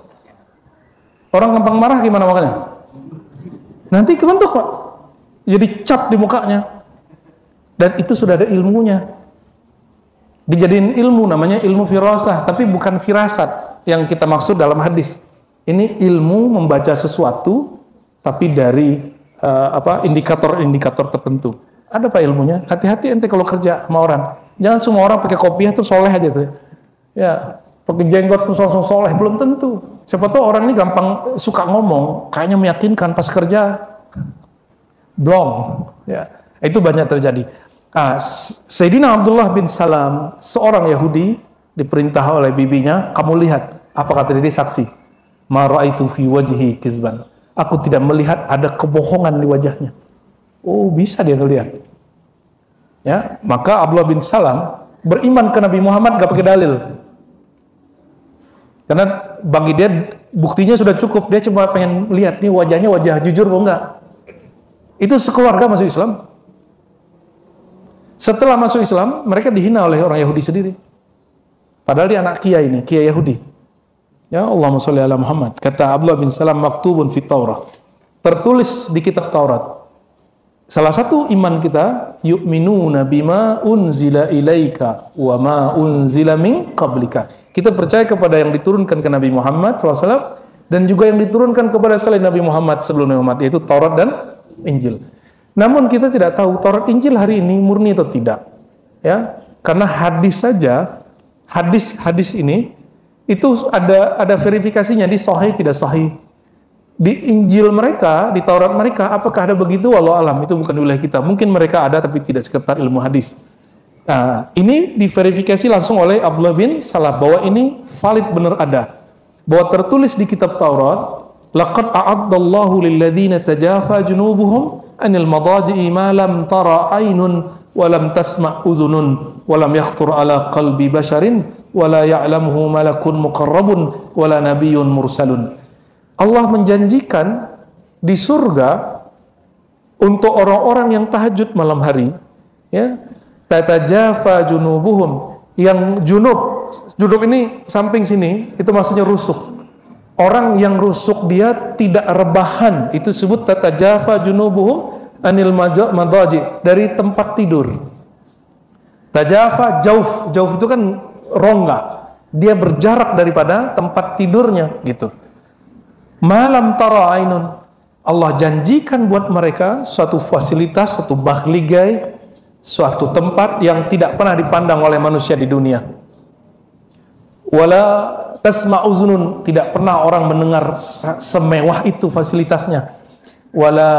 Orang gampang marah gimana makanya? Nanti kebentuk Pak. Jadi cap di mukanya. Dan itu sudah ada ilmunya. Dijadiin ilmu, namanya ilmu firasah, tapi bukan firasat yang kita maksud dalam hadis. Ini ilmu membaca sesuatu tapi dari indikator-indikator tertentu. Ada Pak ilmunya. Hati-hati ente kalau kerja sama orang. Jangan semua orang pakai kopiah tuh soleh aja tuh. Ya, pakai jenggot tuh langsung soleh, belum tentu. Siapa tahu orang ini gampang suka ngomong, kayaknya meyakinkan, pas kerja blong. Ya, itu banyak terjadi. Sayyidina Abdullah bin Salam, seorang Yahudi, diperintah oleh bibinya, kamu lihat, apa kata dia saksi? Ma ra'aitu fi wajhi kizban. Aku tidak melihat ada kebohongan di wajahnya. Oh, bisa dia ngelihat. Ya, maka Abdullah bin Salam beriman ke Nabi Muhammad gak pakai dalil. Karena bagi dia buktinya sudah cukup, dia cuma pengen lihat nih wajahnya wajah jujur atau enggak. Itu sekeluarga masuk Islam. Setelah masuk Islam, mereka dihina oleh orang Yahudi sendiri. Padahal dia anak kiai ini, kiai Yahudi. Ya, Allahumma sholli ala Muhammad. Kata Abdullah bin Salam, maktubun fit Taurat. Tertulis di kitab Taurat. Salah satu iman kita, yu'minuna bima unzila ilaika wa ma unzila min qablika. Kita percaya kepada yang diturunkan ke Nabi Muhammad SAW dan juga yang diturunkan kepada selain Nabi Muhammad sebelum Nabi Muhammad, yaitu Taurat dan Injil. Namun kita tidak tahu Taurat Injil hari ini murni atau tidak. Ya, karena hadis saja, hadis ini itu ada verifikasinya di sahih tidak sahih. Di Injil mereka, di Taurat mereka, apakah ada begitu? Wallahu alam, itu bukan wilayah kita. Mungkin mereka ada tapi tidak seketat ilmu hadis. Nah, ini diverifikasi langsung oleh Abdullah bin Salam bahwa ini valid, benar ada. Bahwa tertulis di kitab Taurat, laqad a'addallahu lilladzina tajafa junubuhum anil madaji'i ma lam tara aynun wa lam tasma' udhunun wa lam yakhtur ala qalbi basharin wa la ya'lamuhu malakun muqarrabun wa la nabiyyun mursalun. Allah menjanjikan di surga untuk orang-orang yang tahajud malam hari, ya, tatajafa junubuhum, Yang junub ini samping sini, itu maksudnya rusuk. Orang yang rusuk dia tidak rebahan, itu disebut tatajafa junubuhum anil madaji, dari tempat tidur. Tajafa jauf itu kan rongga, dia berjarak daripada tempat tidurnya gitu. Malam tara ainun, Allah janjikan buat mereka suatu fasilitas, suatu bakhligai, suatu tempat yang tidak pernah dipandang oleh manusia di dunia. Wala tasma'uzunun, tidak pernah orang mendengar semewah itu fasilitasnya. Wala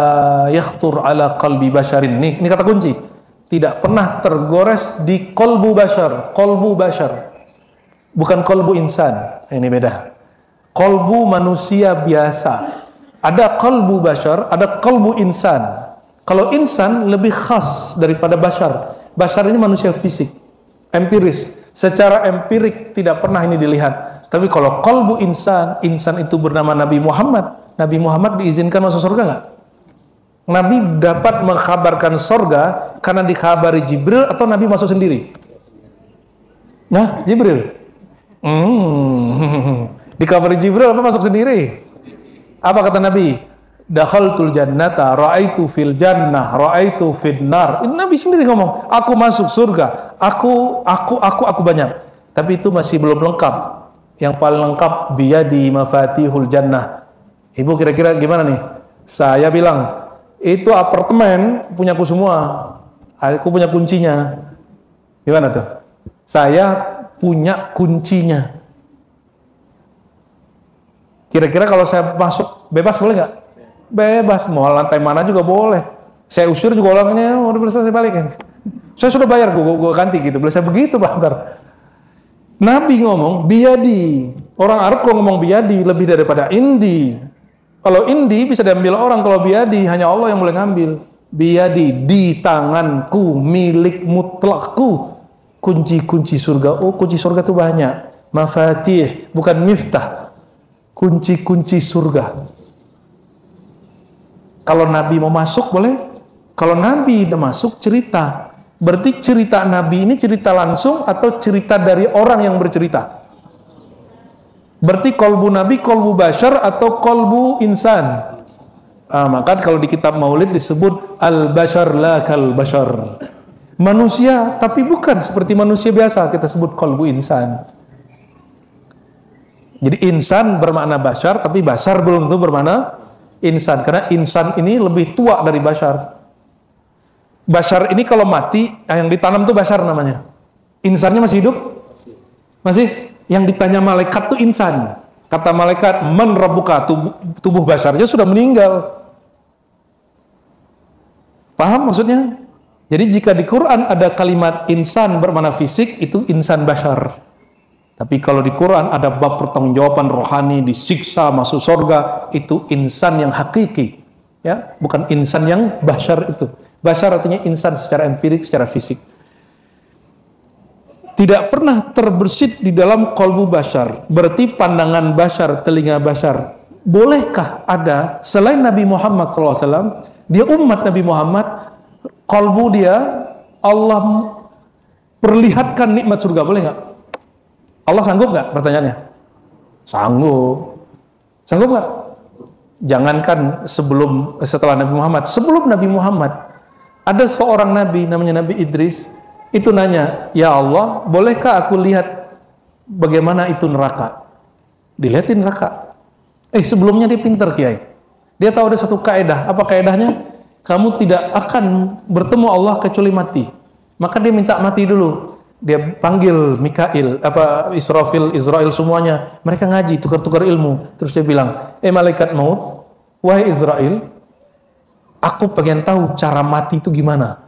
yakhtur ala qalbi basyarin, ini kata kunci, tidak pernah tergores di qalbu bashar. Qalbu bashar, bukan qalbu insan, ini beda. Qalbu manusia biasa, ada qalbu bashar, ada qalbu insan. Kalau insan lebih khas daripada bashar. Bashar ini manusia fisik, empiris, secara empirik tidak pernah ini dilihat. Tapi kalau qalbu insan, insan itu bernama Nabi Muhammad. Nabi Muhammad diizinkan masuk surga nggak? Nabi dapat mengkabarkan surga karena dikhabari Jibril atau Nabi masuk sendiri? Nah, Jibril. Dikabari Jibril apa masuk sendiri? Apa kata Nabi? Dakhaltul jannata ra'aitu fil jannah ra'aitu fid nar. Ini Nabi sendiri ngomong, aku masuk surga, aku banyak. Tapi itu masih belum lengkap. Yang paling lengkap biyadi mafatihul jannah. Ibu kira-kira gimana nih? Saya bilang, itu apartemen punyaku semua. Aku punya kuncinya. Gimana tuh? Saya punya kuncinya. Kira-kira kalau saya masuk bebas boleh nggak? Bebas, mau lantai mana juga boleh. Saya usir juga orangnya, udah bisa saya balikin. Saya sudah bayar, gue ganti gitu. Boleh saya begitu, Pak? Ntar. Nabi ngomong biyadi. Orang Arab kalau ngomong biyadi lebih daripada indi. Kalau indi bisa diambil orang, kalau biyadi hanya Allah yang boleh ngambil. Biyadi, di tanganku, milik mutlakku. Kunci-kunci surga. Oh, kunci surga itu banyak. Mafatih, bukan miftah. Kunci-kunci surga. Kalau Nabi mau masuk boleh. Kalau Nabi udah masuk cerita. Berarti cerita Nabi ini cerita langsung atau cerita dari orang yang bercerita? Berarti kolbu Nabi kolbu bashar atau kolbu insan? Maka kalau di kitab Maulid disebut al-bashar la kal bashar. Manusia tapi bukan seperti manusia biasa, kita sebut kolbu insan. Jadi insan bermakna bashar, tapi bashar belum tentu bermakna insan, karena insan ini lebih tua dari bashar. Bashar ini kalau mati, yang ditanam tuh bashar namanya. Insannya masih hidup? Masih? Yang ditanya malaikat tuh insan. Kata malaikat, man rabbuka, tubuh basharnya sudah meninggal. Paham maksudnya? Jadi jika di Quran ada kalimat insan bermakna fisik, itu insan bashar. Tapi kalau di Quran ada bab pertanggungjawaban rohani, disiksa, masuk surga, itu insan yang hakiki. Ya, bukan insan yang bashar itu. Bashar artinya insan secara empirik, secara fisik. Tidak pernah terbersit di dalam kolbu bashar. Berarti pandangan bashar, telinga bashar. Bolehkah ada selain Nabi Muhammad SAW, dia umat Nabi Muhammad, kolbu dia, Allah perlihatkan nikmat surga, boleh nggak? Allah sanggup nggak? Pertanyaannya. Sanggup. Sanggup nggak? Jangankan setelah Nabi Muhammad, sebelum Nabi Muhammad, ada seorang Nabi namanya Nabi Idris, itu nanya, ya Allah, bolehkah aku lihat bagaimana itu neraka? Dilihatin neraka. Sebelumnya dia pintar, Kiai. Dia tahu ada satu kaidah. Apa kaidahnya? Kamu tidak akan bertemu Allah kecuali mati. Maka dia minta mati dulu. Dia panggil Mikail, Israfil, Israel semuanya. Mereka ngaji, tukar-tukar ilmu. Terus dia bilang, malaikat maut, wahai Israel, aku pengen tahu cara mati itu gimana.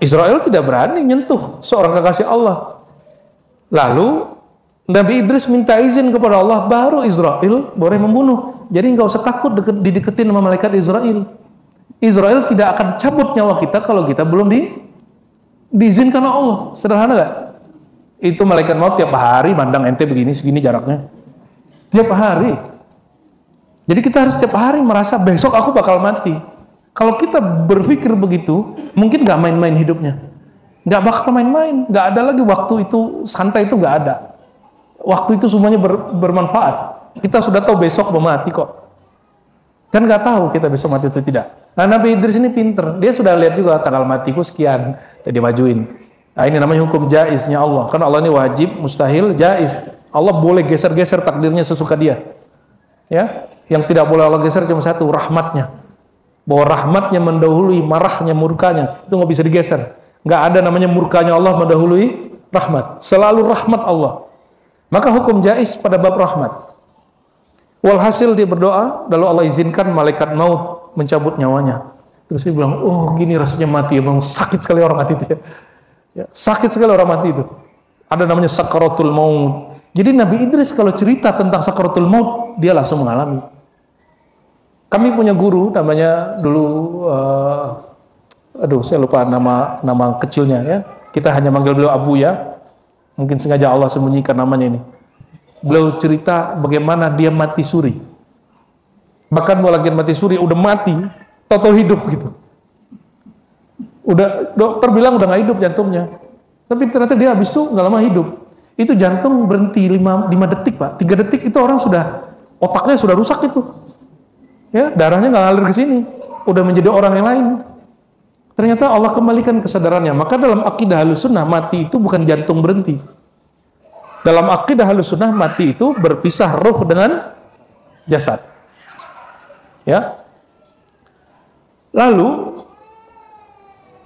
Israel tidak berani nyentuh seorang kekasih Allah. Lalu Nabi Idris minta izin kepada Allah, baru Israel boleh membunuh. Jadi nggak usah takut dideketin sama malaikat Israel. Israel tidak akan cabut nyawa kita kalau kita belum diizinkan Allah. Sederhana nggak? Itu malaikat maut tiap hari mandang ente begini, segini jaraknya. Tiap hari. Jadi kita harus tiap hari merasa besok aku bakal mati. Kalau kita berpikir begitu, mungkin nggak main-main hidupnya. Nggak bakal main-main, nggak ada lagi waktu itu santai, itu nggak ada. Waktu itu semuanya bermanfaat. Kita sudah tahu besok mau mati kok. Kan nggak tahu kita besok mati itu tidak. Nah, Nabi Idris ini pinter, dia sudah lihat juga tanggal matiku sekian, jadi majuin. Nah, ini namanya hukum jaiznya Allah. Karena Allah ini wajib, mustahil, jaiz. Allah boleh geser-geser takdirnya sesuka dia. Ya, yang tidak boleh Allah geser cuma satu, rahmatnya. Bahwa rahmatnya mendahului marahnya, murkanya, itu nggak bisa digeser. Nggak ada namanya murkanya Allah mendahului rahmat. Selalu rahmat Allah. Maka hukum jaiz pada bab rahmat. Walhasil dia berdoa, lalu Allah izinkan malaikat maut mencabut nyawanya. Terus dia bilang, oh gini rasanya mati, emang sakit sekali orang mati itu ya. Ya, sakit sekali orang mati itu. Ada namanya sakaratul maut. Jadi Nabi Idris kalau cerita tentang sakaratul maut, dia langsung mengalami. Kami punya guru namanya dulu, saya lupa nama kecilnya ya. Kita hanya manggil beliau Abu ya. Mungkin sengaja Allah sembunyikan namanya ini. Beliau cerita bagaimana dia mati suri. Bahkan mau lagi mati suri, udah mati, tau-tau hidup gitu. Udah dokter bilang udah nggak hidup jantungnya, tapi ternyata dia habis itu nggak lama hidup. Itu jantung berhenti 5 detik Pak, 3 detik itu orang sudah, otaknya sudah rusak itu. Ya, darahnya nggak ngalir ke sini, udah menjadi orang yang lain. Ternyata Allah kembalikan kesadarannya. Maka dalam akidah Ahlussunnah mati itu bukan jantung berhenti. Dalam akidah Ahlussunnah mati itu berpisah ruh dengan jasad. Ya. Lalu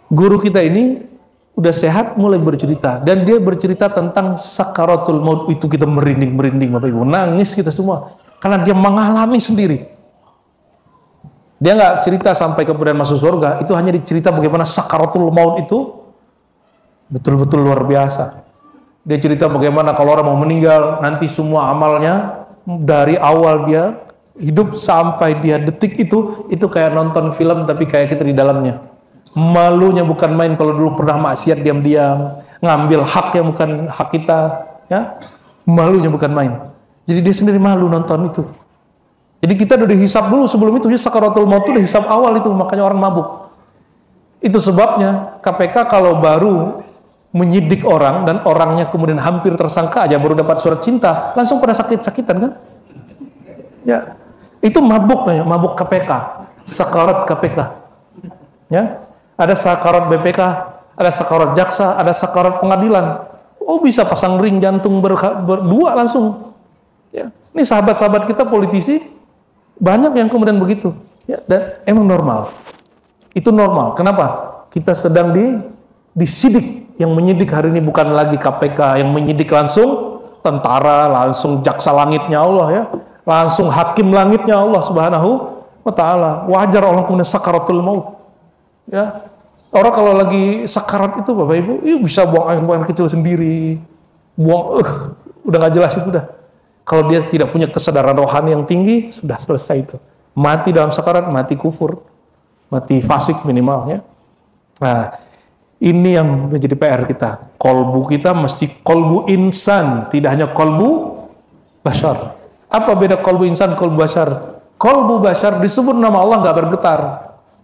guru kita ini udah sehat mulai bercerita, dan dia bercerita tentang sakaratul maut. Itu kita merinding Bapak Ibu, nangis kita semua karena dia mengalami sendiri. Dia nggak cerita sampai kemudian masuk surga, itu hanya dicerita bagaimana sakaratul maut itu betul-betul luar biasa. Dia cerita bagaimana kalau orang mau meninggal, nanti semua amalnya dari awal dia hidup sampai dia detik itu kayak nonton film tapi kayak kita di dalamnya. Malunya bukan main kalau dulu pernah maksiat diam-diam, ngambil hak yang bukan hak kita, ya. Malunya bukan main. Jadi dia sendiri malu nonton itu. Jadi kita udah dihisap dulu sebelum itu, ya sakaratul maut itu udah hisap awal itu, makanya orang mabuk. Itu sebabnya KPK kalau baru menyidik orang dan orangnya kemudian hampir tersangka aja baru dapat surat cinta, langsung pada sakit-sakitan kan? Ya, itu mabuk namanya, mabuk KPK, sakarat KPK. Ya, ada sakarat BPK, ada sakarat jaksa, ada sakarat pengadilan. Oh bisa pasang ring jantung berdua langsung. Ya, ini sahabat-sahabat kita politisi banyak yang kemudian begitu. Ya, dan emang normal. Itu normal. Kenapa? Kita sedang disidik. Yang menyidik hari ini bukan lagi KPK, yang menyidik langsung tentara, langsung jaksa langitnya Allah ya, langsung hakim langitnya Allah Subhanahu wa Ta'ala. Wajar orang kemudian sakaratul maut. Ya, orang kalau lagi sakarat itu Bapak Ibu, bisa buang air kecil sendiri, buang, udah nggak jelas itu dah. Kalau dia tidak punya kesadaran rohani yang tinggi, sudah selesai itu. Mati dalam sakarat, mati kufur, mati fasik minimal ya. Nah, ini yang menjadi PR kita. Kolbu kita mesti kolbu insan, tidak hanya kolbu bashar. Apa beda kolbu insan, kolbu bashar? Kolbu bashar disebut nama Allah nggak bergetar.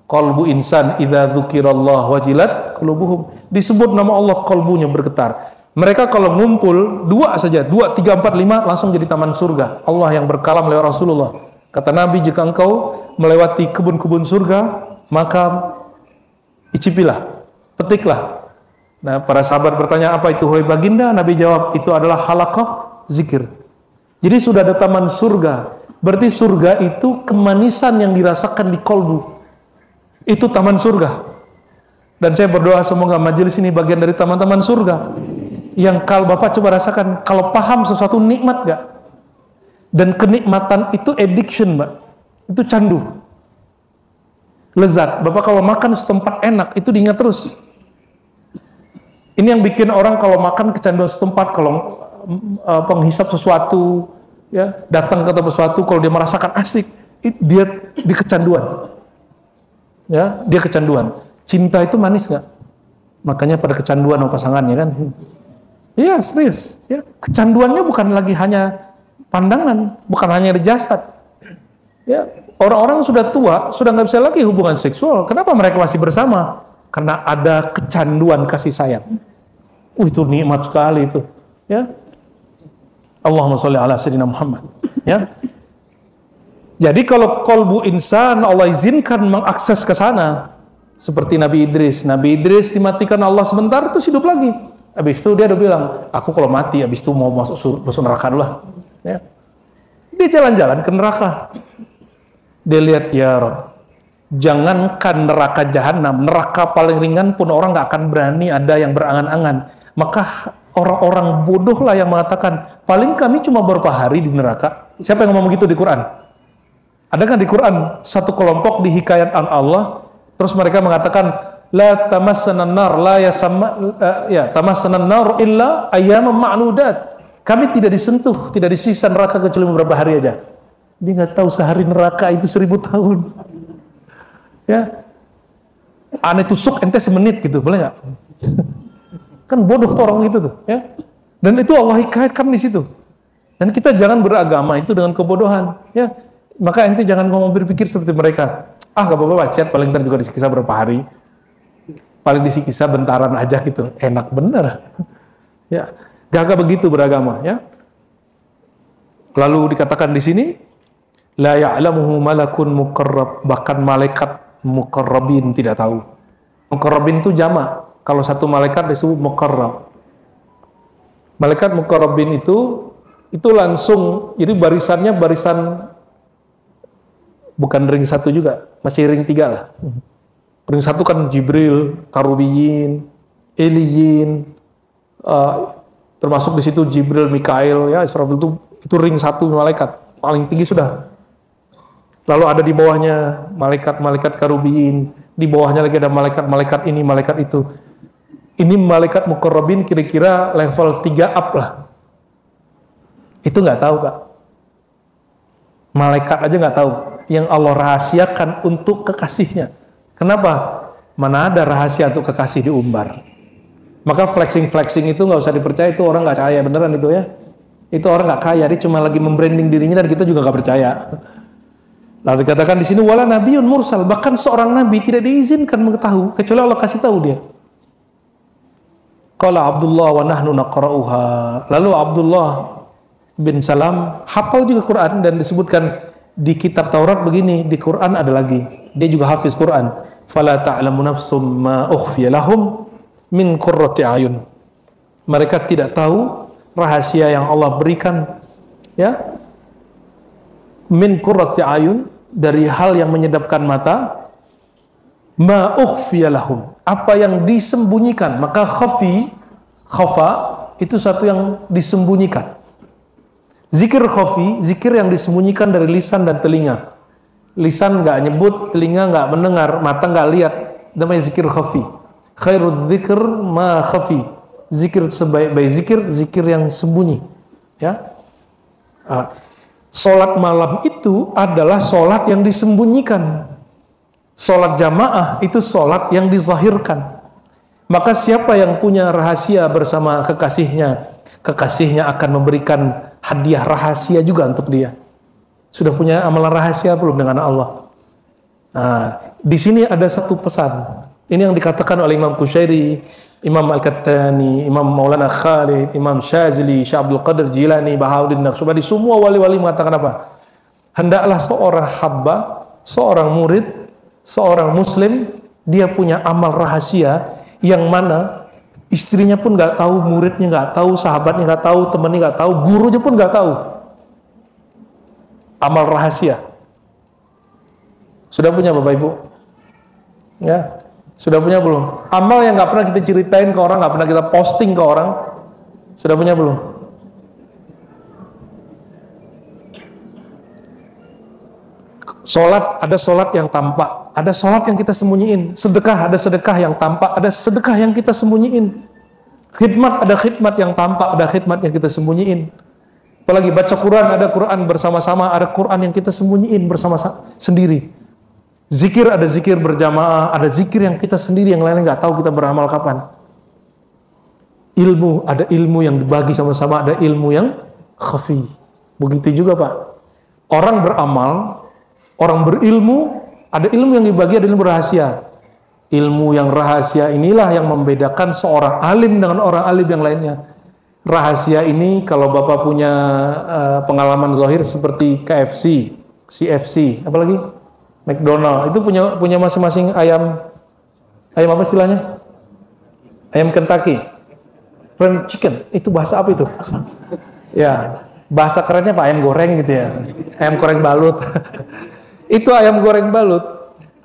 Kolbu insan idza dzukirallah wajilat qulubuhum. Disebut nama Allah, kolbunya bergetar. Mereka kalau ngumpul 2 saja, 2, 3, 4, 5 langsung jadi taman surga. Allah yang berkalam lewat Rasulullah. Kata Nabi, jika engkau melewati kebun-kebun surga, maka icipilah, petiklah. Nah, para sahabat bertanya, apa itu wahai baginda? Nabi jawab, itu adalah halaqah zikir. Jadi sudah ada taman surga. Berarti surga itu kemanisan yang dirasakan di kolbu. Itu taman surga. Dan saya berdoa semoga majelis ini bagian dari taman-taman surga. Yang kalau Bapak coba rasakan, kalau paham sesuatu nikmat gak? Dan kenikmatan itu addiction Mbak. Itu candu. Lezat. Bapak kalau makan setempat enak, itu diingat terus. Ini yang bikin orang kalau makan kecanduan setempat, kalau penghisap sesuatu, ya datang ke tempat sesuatu, kalau dia merasakan asik, dia di kecanduan. Ya, dia kecanduan. Cinta itu manis nggak? Makanya pada kecanduan sama pasangannya kan? Iya serius. Ya, kecanduannya bukan lagi hanya pandangan, bukan hanya di jasad. Ya, orang-orang sudah tua, sudah nggak bisa lagi hubungan seksual. Kenapa mereka masih bersama? karena ada kecanduan kasih sayang. Itu nikmat sekali itu, ya. Allahumma sholli ala sayyidina Muhammad, ya. Jadi kalau qalbu insan Allah izinkan mengakses ke sana, seperti Nabi Idris. Nabi Idris dimatikan Allah sebentar, terus hidup lagi. Habis itu dia udah bilang, aku kalau mati habis itu mau masuk neraka dulu lah, ya. Dia jalan-jalan ke neraka. Dia lihat, ya Rabb, jangankan neraka jahanam, neraka paling ringan pun orang nggak akan berani ada yang berangan-angan. Maka orang-orang bodoh lah yang mengatakan, paling kami cuma beberapa hari di neraka. Siapa yang ngomong gitu di Quran? Ada kan di Quran satu kelompok dihikayatkan Allah, terus mereka mengatakan, la tamassanan nar la tamassanan nar illa ayyaman ma'nudat. Kami tidak disentuh, tidak disisa neraka kecuali beberapa hari aja. Dia nggak tahu sehari neraka itu 1000 tahun. Ya, aneh tusuk ente semenit gitu, boleh nggak? Kan bodoh tuh orang gitu tuh, ya. Dan itu Allah hikayatkan di situ. Dan kita jangan beragama itu dengan kebodohan, ya. Maka ente jangan ngomong berpikir seperti mereka. Ah, nggak apa-apa, chat paling ntar juga disiksa berapa hari. Paling disiksa bentaran aja gitu. Enak bener. Ya, gak begitu beragama, ya. Lalu dikatakan di sini, la ya'lamuhu malakun muqarrab, bahkan malaikat muqarrabin tidak tahu. Muqarrabin itu jamak. Kalau satu malaikat disebut muqarrab. Malaikat muqarrabin itu langsung, jadi barisannya barisan bukan ring satu juga, masih ring 3 lah. Ring 1 kan Jibril, Karubiyin, Eliyin, termasuk di situ Jibril, Mikail, ya, Israfil itu ring 1 malaikat, paling tinggi sudah. Lalu ada di bawahnya malaikat-malaikat Karubiyin, di bawahnya lagi ada malaikat-malaikat ini, malaikat itu. Ini malaikat muqarrabin kira-kira level 3 up lah. Itu nggak tahu, Kak. Malaikat aja nggak tahu. Yang Allah rahasiakan untuk kekasihnya. Kenapa? Mana ada rahasia untuk kekasih diumbar. Maka flexing-flexing itu nggak usah dipercaya, itu orang nggak kaya beneran itu, ya. Itu orang nggak kaya, dia cuma lagi membranding dirinya dan kita juga nggak percaya. Lalu dikatakan di sini wala nabiyyun mursal, bahkan seorang nabi tidak diizinkan mengetahui kecuali Allah kasih tahu dia. Qala Abdullah wa nahnu naqra'uha. Lalu Abdullah bin Salam hafal juga Quran dan disebutkan di kitab Taurat begini, di Quran ada lagi. Dia juga hafiz Quran. Fala ta'lamu nafsum ma ukhfiya lahum min qurrati ayun. Mereka tidak tahu rahasia yang Allah berikan, ya, min qurrati ayun, dari hal yang menyedapkan mata, ma ukhfiya lahum, apa yang disembunyikan. Maka khafa itu satu yang disembunyikan. Zikir khafi, zikir yang disembunyikan dari lisan dan telinga. Lisan nggak nyebut, telinga nggak mendengar, mata nggak lihat, namanya zikir khafi. Khairul dzikr ma khafi. Zikir sebaik-baik zikir, zikir yang sembunyi, ya. Sholat malam itu adalah sholat yang disembunyikan. Sholat jamaah itu sholat yang dizahirkan. Maka siapa yang punya rahasia bersama kekasihnya, kekasihnya akan memberikan hadiah rahasia juga untuk dia. Sudah punya amalan rahasia belum dengan Allah? Nah, di sini ada satu pesan. Ini yang dikatakan oleh Imam Qushairi, Imam Al-Kattani, Imam Maulana Khalid, Imam Syazili, Syekh Abdul Qadir Jilani, Bahauddin Naqsyabandi, semua wali-wali mengatakan apa? Hendaklah seorang hamba, seorang murid, seorang muslim, dia punya amal rahasia yang mana istrinya pun nggak tahu, muridnya nggak tahu, sahabatnya nggak tahu, temannya nggak tahu, gurunya pun nggak tahu. Amal rahasia. Sudah punya Bapak Ibu? Ya. Sudah punya belum? Amal yang nggak pernah kita ceritain ke orang, nggak pernah kita posting ke orang, sudah punya belum? Sholat, ada sholat yang tampak, ada sholat yang kita sembunyiin. Sedekah, ada sedekah yang tampak, ada sedekah yang kita sembunyiin. Khidmat, ada khidmat yang tampak, ada khidmat yang kita sembunyiin. Apalagi baca Quran, ada Quran bersama-sama, ada Quran yang kita sembunyiin bersama sendiri. Zikir, ada zikir berjamaah, ada zikir yang kita sendiri, yang lainnya nggak tahu kita beramal kapan. Ilmu, ada ilmu yang dibagi sama-sama, ada ilmu yang khafi. Begitu juga Pak. Orang beramal, orang berilmu, ada ilmu yang dibagi, ada ilmu rahasia. Ilmu yang rahasia inilah yang membedakan seorang alim dengan orang alim yang lainnya. Rahasia ini kalau Bapak punya pengalaman zahir seperti KFC, CFC, apalagi McDonald, itu punya masing-masing ayam apa istilahnya? Ayam Kentucky, fried chicken, itu bahasa apa itu? Ya, bahasa kerennya Pak ayam goreng gitu ya, ayam goreng balut. Itu ayam goreng balut.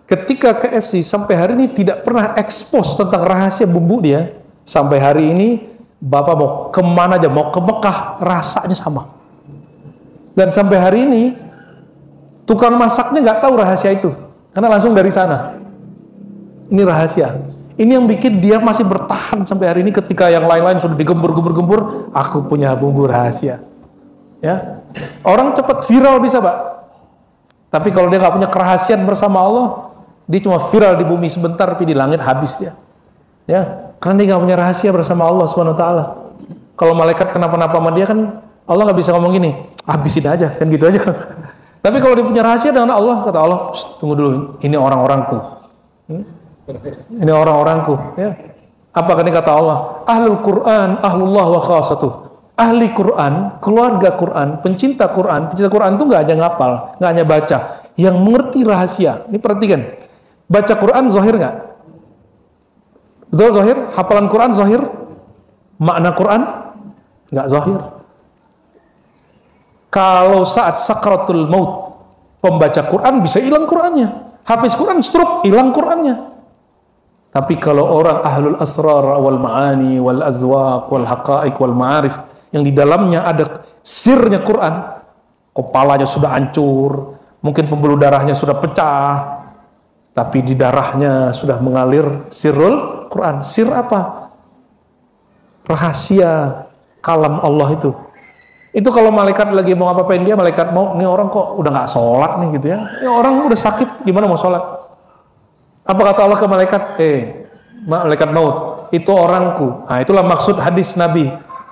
Ketika KFC sampai hari ini tidak pernah ekspos tentang rahasia bumbu dia, sampai hari ini Bapak mau kemana aja, mau ke Mekah, rasanya sama. Dan sampai hari ini tukang masaknya nggak tahu rahasia itu, karena langsung dari sana. Ini rahasia. Ini yang bikin dia masih bertahan sampai hari ini ketika yang lain-lain sudah digembur-gembur, aku punya bumbu rahasia. Ya, orang cepat viral bisa, Pak. Tapi kalau dia nggak punya kerahasiaan bersama Allah, dia cuma viral di bumi sebentar, tapi di langit habis dia. Ya, karena dia nggak punya rahasia bersama Allah Subhanahu Wa Taala. Kalau malaikat kenapa-napa sama dia kan, Allah nggak bisa ngomong gini, habisin aja, kan gitu aja. Tapi kalau dia punya rahasia dengan Allah, kata Allah, tunggu dulu, ini orang-orangku. Ini orang-orangku, ya. Apa kan kata Allah? Ahlul Quran, ahlullah wa khasatuh. Ahli Quran, keluarga Quran, pencinta Quran itu nggak hanya ngapal, nggak hanya baca, yang mengerti rahasia. Ini perhatikan, baca Quran zahir nggak? Betul zahir? Hafalan Quran zahir? Makna Quran nggak zahir. Kalau saat sakratul maut, pembaca Quran bisa hilang Qurannya, hafiz Quran stroke, hilang Qurannya. Tapi kalau orang ahlul asrar wal ma'ani wal azwaq wal haqa'iq wal ma'arif, yang di dalamnya ada sirnya Quran, kepalanya sudah hancur, mungkin pembuluh darahnya sudah pecah, tapi di darahnya sudah mengalir sirul Quran. Sir apa? Rahasia kalam Allah itu. Itu kalau malaikat lagi mau ngapain dia, malaikat mau, ini orang kok udah nggak sholat nih gitu ya. Ya orang udah sakit, gimana mau sholat? Apa kata Allah ke malaikat? Malaikat maut, itu orangku. Nah, itulah maksud hadis Nabi.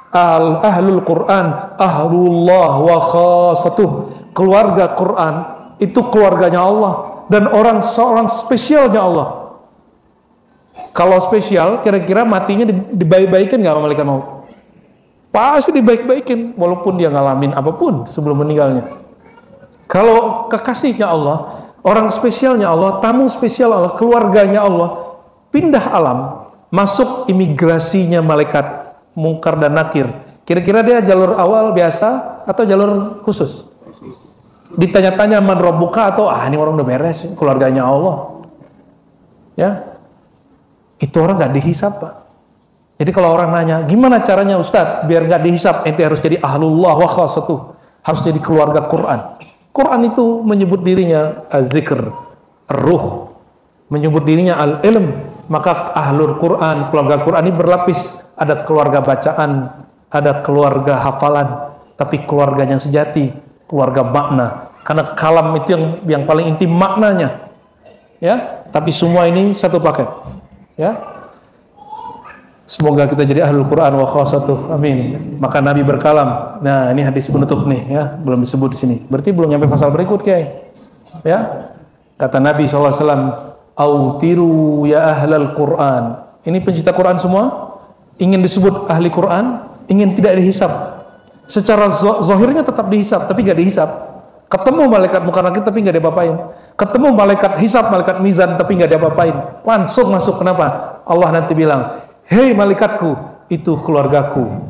Ahlul Quran, ahlullah wa khasatuh. Keluarga Quran itu keluarganya Allah dan seorang spesialnya Allah. Kalau spesial, kira-kira matinya dibaik-baikin nggak sama malaikat maut? Pasti dibaik-baikin, walaupun dia ngalamin apapun sebelum meninggalnya. Kalau kekasihnya Allah, orang spesialnya Allah, tamu spesial Allah, keluarganya Allah, pindah alam, masuk imigrasinya malaikat Munkar dan Nakir. Kira-kira dia jalur awal biasa atau jalur khusus? Ditanya-tanya man rabbuka atau ini orang udah beres, keluarganya Allah. Ya, itu orang nggak dihisap, Pak. Jadi kalau orang nanya, gimana caranya Ustadz biar nggak dihisap? Ente harus jadi ahlullah wa khasatuh, harus jadi keluarga Quran. Quran itu menyebut dirinya az-zikr, ruh, menyebut dirinya al-ilm. Maka ahlul Quran, keluarga Quran ini berlapis. Ada keluarga bacaan, ada keluarga hafalan, tapi keluarganya sejati, keluarga makna. Karena kalam itu yang paling intim maknanya. Ya, tapi semua ini satu paket. Ya. Semoga kita jadi ahlul Quran wa khasatuh. Amin. Maka Nabi berkalam. Nah, ini hadis penutup nih ya, belum disebut di sini. Berarti belum nyampe pasal berikut, Kiai. Ya. Kata Nabi SAW, "Autiru ya ahlal Quran." Ini pencipta Quran semua ingin disebut ahli Quran, ingin tidak dihisap. Secara zahirnya tetap dihisap, tapi nggak dihisap. Ketemu malaikat munkar nakir tapi nggak diapa-apain. Ketemu malaikat hisap, malaikat mizan tapi nggak diapa-apain. Langsung masuk. Kenapa? Allah nanti bilang, hei malaikatku, itu keluargaku.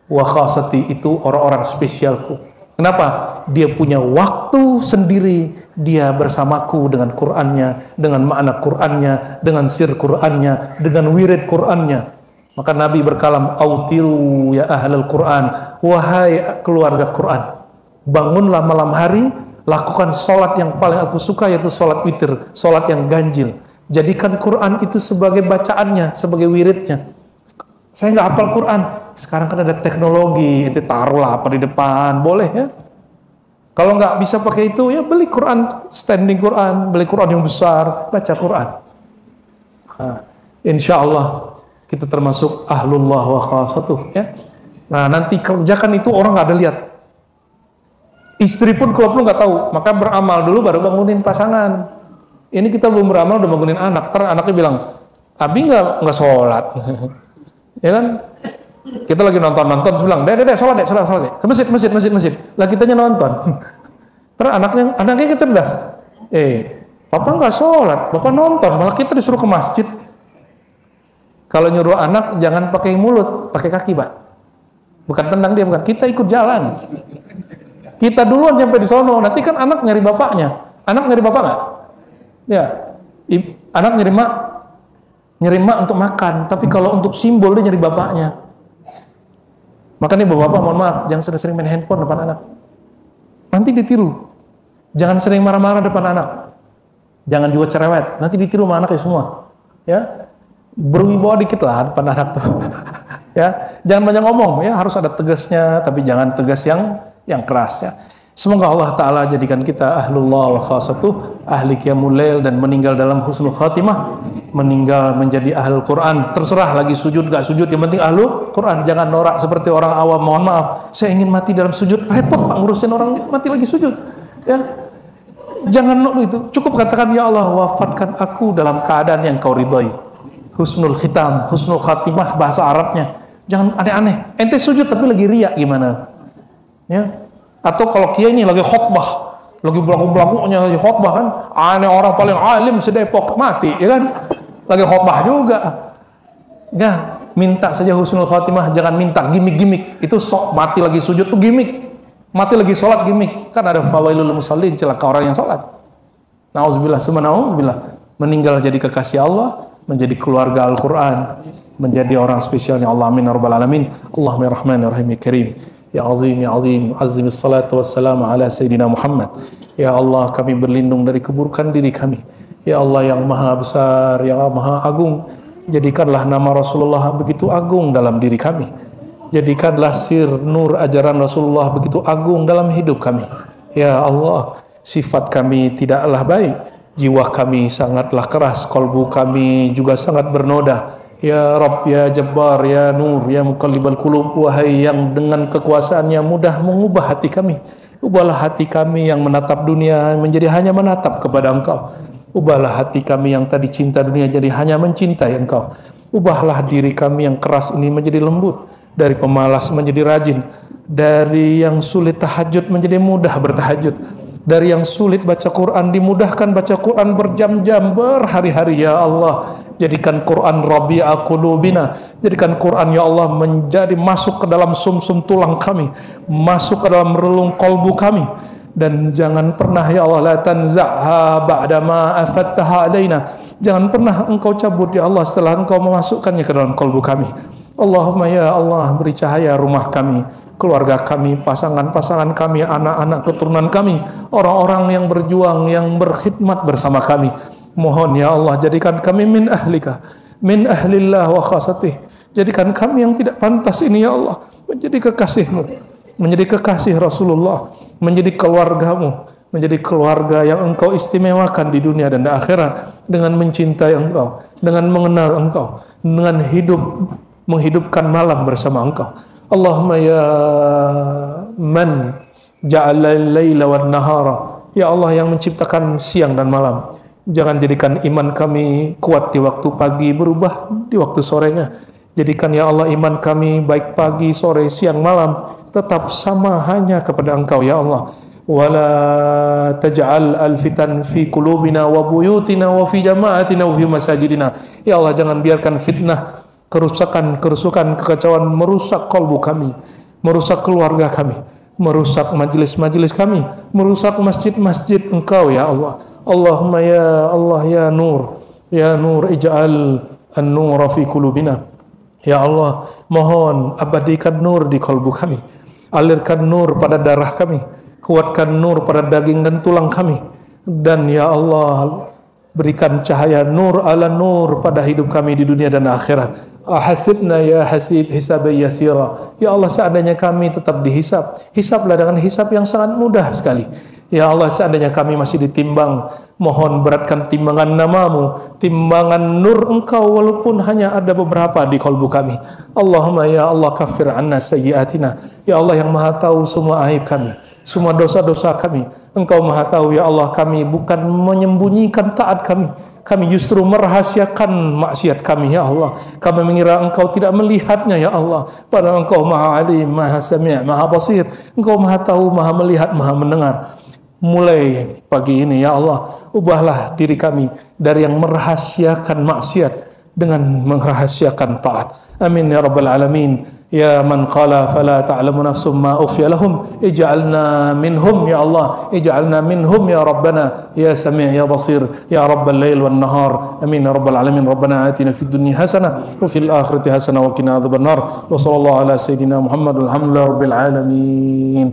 Wa khasati, itu orang-orang spesialku. Kenapa? Dia punya waktu sendiri, dia bersamaku dengan Qur'annya, dengan makna Qur'annya, dengan sir Qur'annya, dengan wirid Qur'annya. Maka Nabi berkalam, autiru ya ahlal Qur'an, wahai keluarga Qur'an, bangunlah malam hari, lakukan sholat yang paling aku suka, yaitu sholat witir, sholat yang ganjil. Jadikan Quran itu sebagai bacaannya, sebagai wiridnya. Saya nggak hafal Quran, sekarang kan ada teknologi, itu taruhlah apa di depan, boleh ya. Kalau nggak bisa pakai itu, ya beli Quran, standing Quran, beli Quran yang besar, baca Quran. Nah, insya Allah kita termasuk ahlullah wa khasatuh ya. Nah, nanti kerjakan itu orang nggak ada lihat. Istri pun kalau perlu nggak tahu, maka beramal dulu baru bangunin pasangan. Ini kita belum beramal udah bangunin anak. Ntar anaknya bilang, Abi nggak sholat. Ya kan? Kita lagi nonton terus bilang, deh sholat deh. Ke masjid. Lah kitanya nonton. Terus anaknya cerdas. Papa nggak sholat, papa nonton, malah kita disuruh ke masjid. Kalau nyuruh anak jangan pakai mulut, pakai kaki, Pak. Bukan tendang dia, bukan. Kita ikut jalan. Kita duluan sampai di sono, nanti kan anak nyari bapaknya. Anak nyari bapak nggak? Ya, anak nyari mak untuk makan, tapi kalau untuk simbol dia nyari bapaknya. Makanya bapak-bapak mohon maaf, jangan sering-sering main handphone depan anak. Nanti ditiru. Jangan sering marah-marah depan anak. Jangan juga cerewet, nanti ditiru sama anaknya semua. Ya, berwibawa dikit lah depan anak tuh. Ya, jangan banyak ngomong, ya harus ada tegasnya, tapi jangan tegas yang keras ya. Semoga Allah Ta'ala jadikan kita ahlullah wa khasatuh, ahli qiyamul lail dan meninggal dalam husnul khatimah, meninggal menjadi ahlul Quran. Terserah lagi sujud gak sujud, yang penting ahlul Quran. Jangan norak seperti orang awam, mohon maaf, saya ingin mati dalam sujud, repot Pak ngurusin orang mati lagi sujud. Ya, jangan itu, cukup katakan ya Allah wafatkan aku dalam keadaan yang kau ridhoi. Husnul khitam, husnul khatimah bahasa Arabnya. Jangan aneh-aneh, ente sujud tapi lagi riak gimana? Ya. Atau kalau kiai ini lagi khotbah, lagi belagu-belagunya lagi khotbah kan, aneh orang paling alim sedepok mati, ya kan? Lagi khotbah juga. Ya, minta saja husnul khatimah, jangan minta gimmick-gimmick. Itu sok mati lagi sujud tuh gimmick. Mati lagi sholat gimmick. Kan ada fawailul musallin, celaka orang yang sholat. Nauzubillah, summa nauzubillah. Meninggal jadi kekasih Allah, menjadi keluarga Al-Qur'an, menjadi orang spesialnya Allah. Amin ya rabbal alamin. Allahumma ya rahman ya rahim ya karim. Ya azim, azimis salatu wassalamu ala Sayyidina Muhammad. Ya Allah, kami berlindung dari keburukan diri kami. Ya Allah yang maha besar, yang maha agung, jadikanlah nama Rasulullah begitu agung dalam diri kami. Jadikanlah sir nur ajaran Rasulullah begitu agung dalam hidup kami. Ya Allah, sifat kami tidaklah baik, jiwa kami sangatlah keras, kolbu kami juga sangat bernoda. Ya Rabb, ya Jabbar, ya Nur, ya Muqallibal Qulub, wahai yang dengan kekuasaannya mudah mengubah hati kami. Ubahlah hati kami yang menatap dunia menjadi hanya menatap kepada Engkau. Ubahlah hati kami yang tadi cinta dunia jadi hanya mencintai Engkau. Ubahlah diri kami yang keras ini menjadi lembut, dari pemalas menjadi rajin, dari yang sulit tahajud menjadi mudah bertahajud, dari yang sulit baca Quran dimudahkan baca Quran berjam-jam, berhari-hari. Ya Allah, jadikan Quran Rabi'a qulubina, jadikan Quran ya Allah menjadi masuk ke dalam sumsum tulang kami, masuk ke dalam relung kolbu kami, dan jangan pernah ya Allah la tanza'ha ba'dama afattaha alaina, jangan pernah Engkau cabut ya Allah setelah Engkau memasukkannya ke dalam kolbu kami. Allahumma ya Allah, beri cahaya rumah kami, keluarga kami, pasangan-pasangan kami, anak-anak keturunan kami, orang-orang yang berjuang, yang berkhidmat bersama kami. Mohon ya Allah, jadikan kami min ahlika, min ahlillah wa khasatih. Jadikan kami yang tidak pantas ini ya Allah menjadi kekasih-Mu, menjadi kekasih Rasulullah, menjadi keluarga-Mu, menjadi keluarga yang Engkau istimewakan di dunia dan di akhirat, dengan mencintai Engkau, dengan mengenal Engkau, dengan menghidupkan malam bersama Engkau. Allahumma ya man ja'ala al-laila wan nahara, ya Allah yang menciptakan siang dan malam, jangan jadikan iman kami kuat di waktu pagi berubah di waktu sorenya. Jadikan ya Allah iman kami baik pagi, sore, siang, malam tetap sama hanya kepada Engkau ya Allah. Wala taj'al al-fitan fi qulubina wa buyutina wa fi jama'atina wa fi masajidina. Ya Allah, jangan biarkan fitnah, kerusakan, kekacauan merusak kalbu kami, merusak keluarga kami, merusak majelis-majelis kami, merusak masjid-masjid Engkau ya Allah. Allahumma ya Allah ya Nur ij'al an-nura fi qulubina. Ya Allah, mohon abadikan nur di kalbu kami, alirkan nur pada darah kami, kuatkan nur pada daging dan tulang kami, dan ya Allah berikan cahaya nur ala nur pada hidup kami di dunia dan akhirat. Ahasibna ya hasib hisaban yasira. Ya Allah, seandainya kami tetap dihisab, hisablah dengan hisab yang sangat mudah sekali. Ya Allah, seandainya kami masih ditimbang Mohon beratkan timbangan namamu, timbangan nur engkau walaupun hanya ada beberapa di kalbu kami. Allahumma ya Allah kafir anna sayyiatina. Ya Allah yang maha tahu semua aib kami, semua dosa-dosa kami. Engkau maha tahu ya Allah, kami bukan menyembunyikan taat kami. Kami justru merahasiakan maksiat kami ya Allah. Kami mengira engkau tidak melihatnya ya Allah. Padahal engkau maha alim, maha sami', maha basir. Engkau maha tahu, maha melihat, maha mendengar. Mulai pagi ini ya Allah, ubahlah diri kami dari yang merahasiakan maksiat dengan merahasiakan taat. Amin ya rabbal alamin. Ya man qala fala ta'lamu nafsum ma ukhfiya lahum ij'alna minhum ya Allah, ij'alna minhum ya rabbana ya sami' ya basir ya rabbal lail wan nahar. Amin ya rabbal alamin. Rabbana atina fid dunya hasanah wa fil akhirati hasanah wa qina adzabannar. Wa sallallahu ala sayidina Muhammad walhamdulillahi rabbil alamin.